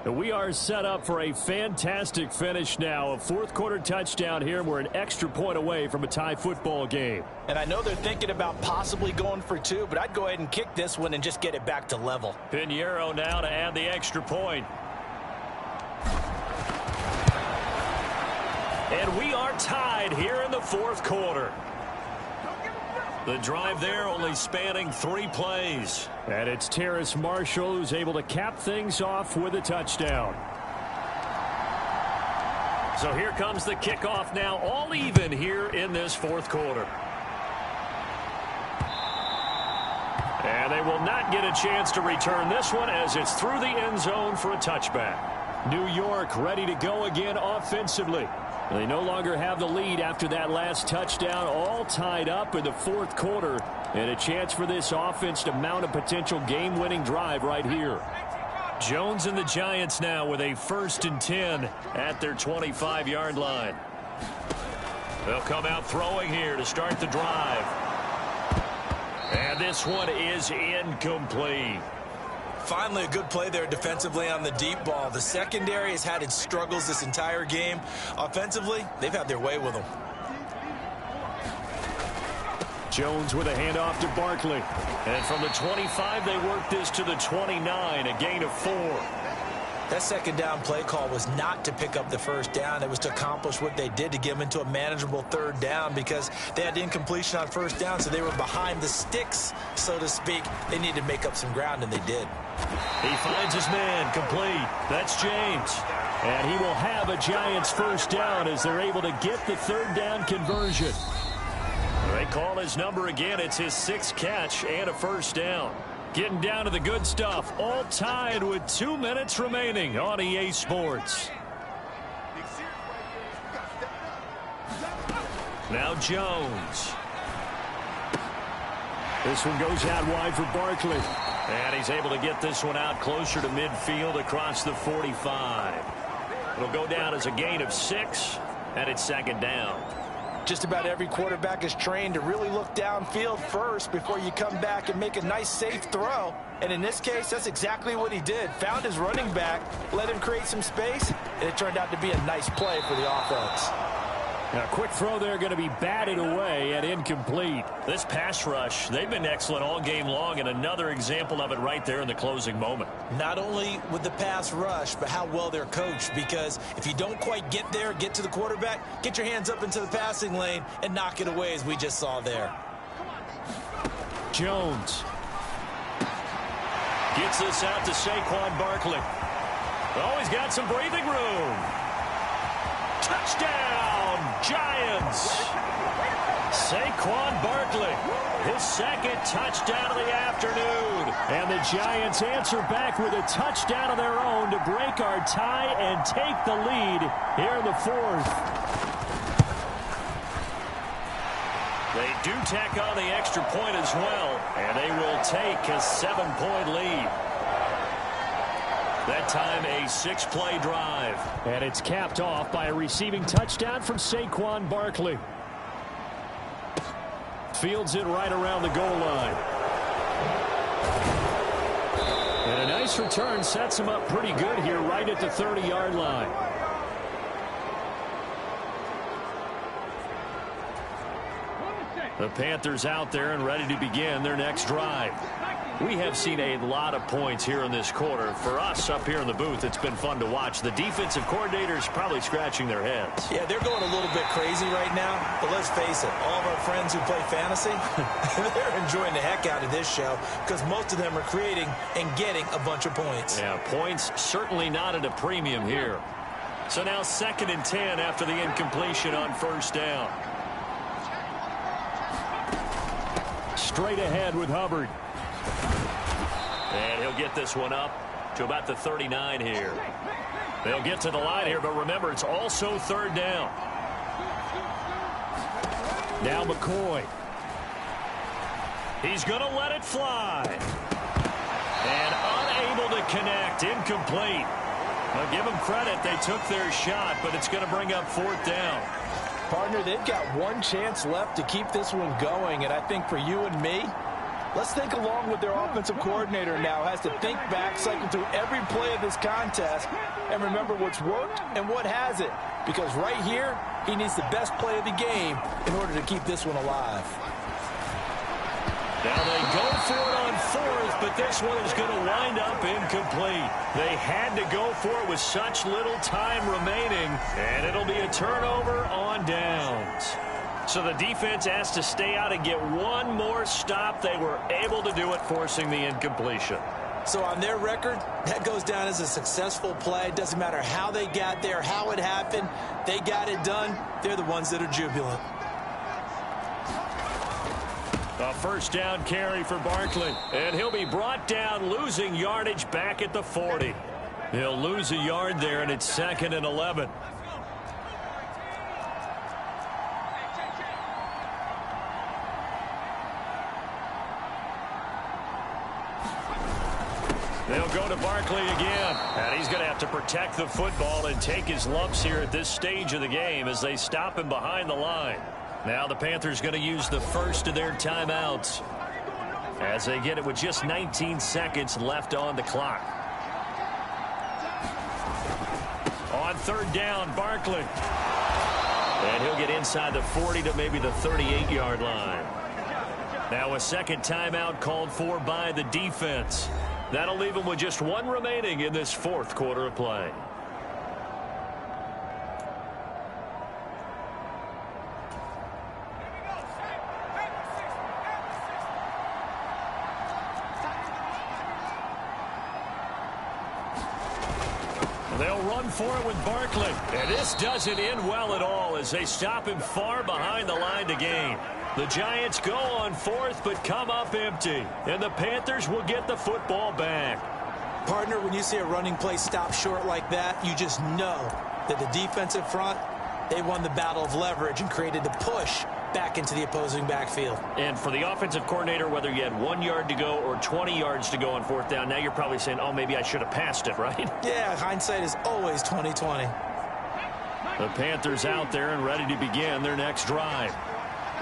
We are set up for a fantastic finish now. A 4th quarter touchdown here. We're an extra point away from a tie football game. And I know they're thinking about possibly going for 2, but I'd go ahead and kick this one and just get it back to level. Pinheiro now to add the extra point. And we are tied here in the 4th quarter. The drive there only spanning 3 plays. And it's Terrace Marshall who's able to cap things off with a touchdown. So here comes the kickoff now, all even here in this 4th quarter. And they will not get a chance to return this one as it's through the end zone for a touchback. New York ready to go again offensively. They no longer have the lead after that last touchdown, all tied up in the 4th quarter, and a chance for this offense to mount a potential game-winning drive right here. Jones and the Giants now with a 1st and 10 at their 25-yard line. They'll come out throwing here to start the drive. And this one is incomplete. Finally, a good play there defensively on the deep ball. The secondary has had its struggles this entire game. Offensively, they've had their way with them. Jones with a handoff to Barkley. And from the 25, they work this to the 29, a gain of 4. That 2nd down play call was not to pick up the 1st down. It was to accomplish what they did to get them into a manageable 3rd down because they had incompletion on 1st down, so they were behind the sticks, so to speak. They needed to make up some ground, and they did. He finds his man complete. That's James. And he will have a Giants 1st down as they're able to get the 3rd down conversion. They call his number again. It's his 6th catch and a 1st down. Getting down to the good stuff, all tied with 2 minutes remaining on EA Sports. Now Jones. This one goes out wide for Barkley. And he's able to get this one out closer to midfield across the 45. It'll go down as a gain of 6, and it's 2nd down. Just about every quarterback is trained to really look downfield first before you come back and make a nice, safe throw. And in this case, that's exactly what he did. Found his running back, let him create some space, and it turned out to be a nice play for the offense. A quick throw there going to be batted away and incomplete. This pass rush, they've been excellent all game long, and another example of it right there in the closing moment. Not only with the pass rush, but how well they're coached, because if you don't quite get there, get to the quarterback, get your hands up into the passing lane and knock it away, as we just saw there. Jones gets this out to Saquon Barkley. Oh, he's got some breathing room. Touchdown, Giants. Saquon Barkley, his second touchdown of the afternoon. And the Giants answer back with a touchdown of their own to break our tie and take the lead here in the fourth. They do tack on the extra point as well, and they will take a 7-point lead. That time a 6-play drive. And it's capped off by a receiving touchdown from Saquon Barkley. Fields it right around the goal line. And a nice return sets him up pretty good here right at the 30-yard line. The Panthers out there and ready to begin their next drive. We have seen a lot of points here in this quarter. For us up here in the booth, it's been fun to watch. The defensive coordinators probably scratching their heads. Yeah, they're going a little bit crazy right now, but let's face it, all of our friends who play fantasy, they're enjoying the heck out of this show because most of them are creating and getting a bunch of points. Yeah, points certainly not at a premium here. So now 2nd and 10 after the incompletion on first down. Straight ahead with Hubbard. And he'll get this one up to about the 39 here. They'll get to the line here, but remember, it's also 3rd down. Now McCoy. He's going to let it fly. And unable to connect. Incomplete. Now give them credit. They took their shot, but it's going to bring up 4th down. Partner, they've got one chance left to keep this one going, and I think for you and me, let's think along with their offensive coordinator now. Has to think back, cycle through every play of this contest, and remember what's worked and what hasn't. Because right here, he needs the best play of the game in order to keep this one alive. Now they go for it on 4th, but this one is going to wind up incomplete. They had to go for it with such little time remaining, and it'll be a turnover on downs. So the defense has to stay out and get one more stop. They were able to do it, forcing the incompletion. So on their record, that goes down as a successful play. It doesn't matter how they got there, how it happened. They got it done. They're the ones that are jubilant. A first down carry for Barkley. And he'll be brought down, losing yardage back at the 40. He'll lose a yard there, and it's 2nd and 11. They'll go to Barkley again. And he's going to have to protect the football and take his lumps here at this stage of the game as they stop him behind the line. Now the Panthers going to use the first of their timeouts as they get it with just 19 seconds left on the clock. On 3rd down, Barkley. And he'll get inside the 40 to maybe the 38-yard line. Now a second timeout called for by the defense. That'll leave them with just one remaining in this 4th quarter of play. They'll run for it with Barkley. And this doesn't end well at all as they stop him far behind the line to gain. The Giants go on 4th but come up empty. And the Panthers will get the football back. Partner, when you see a running play stop short like that, you just know that the defensive front, they won the battle of leverage and created the push back into the opposing backfield. And for the offensive coordinator, whether you had 1 yard to go or 20 yards to go on 4th down, now you're probably saying, oh, maybe I should have passed it, right? Yeah, hindsight is always 20/20. The Panthers out there and ready to begin their next drive.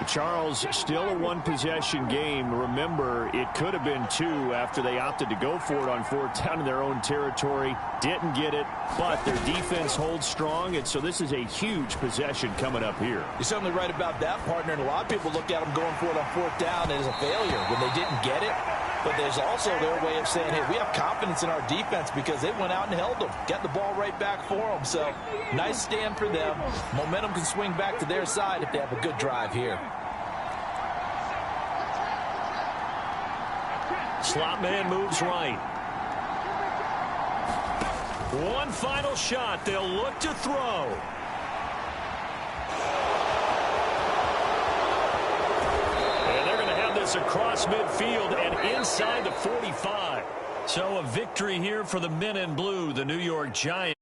Charles, still a one-possession game. Remember, it could have been 2 after they opted to go for it on 4th down in their own territory. Didn't get it, but their defense holds strong, and so this is a huge possession coming up here. You're certainly right about that, partner, and a lot of people look at them going for it on 4th down as a failure when they didn't get it. But there's also their way of saying, hey, we have confidence in our defense because they went out and held them, got the ball right back for them. So nice stand for them. Momentum can swing back to their side if they have a good drive here. Slot man moves right. One final shot. They'll look to throw. Across midfield and inside the 45. So a victory here for the men in blue, the New York Giants.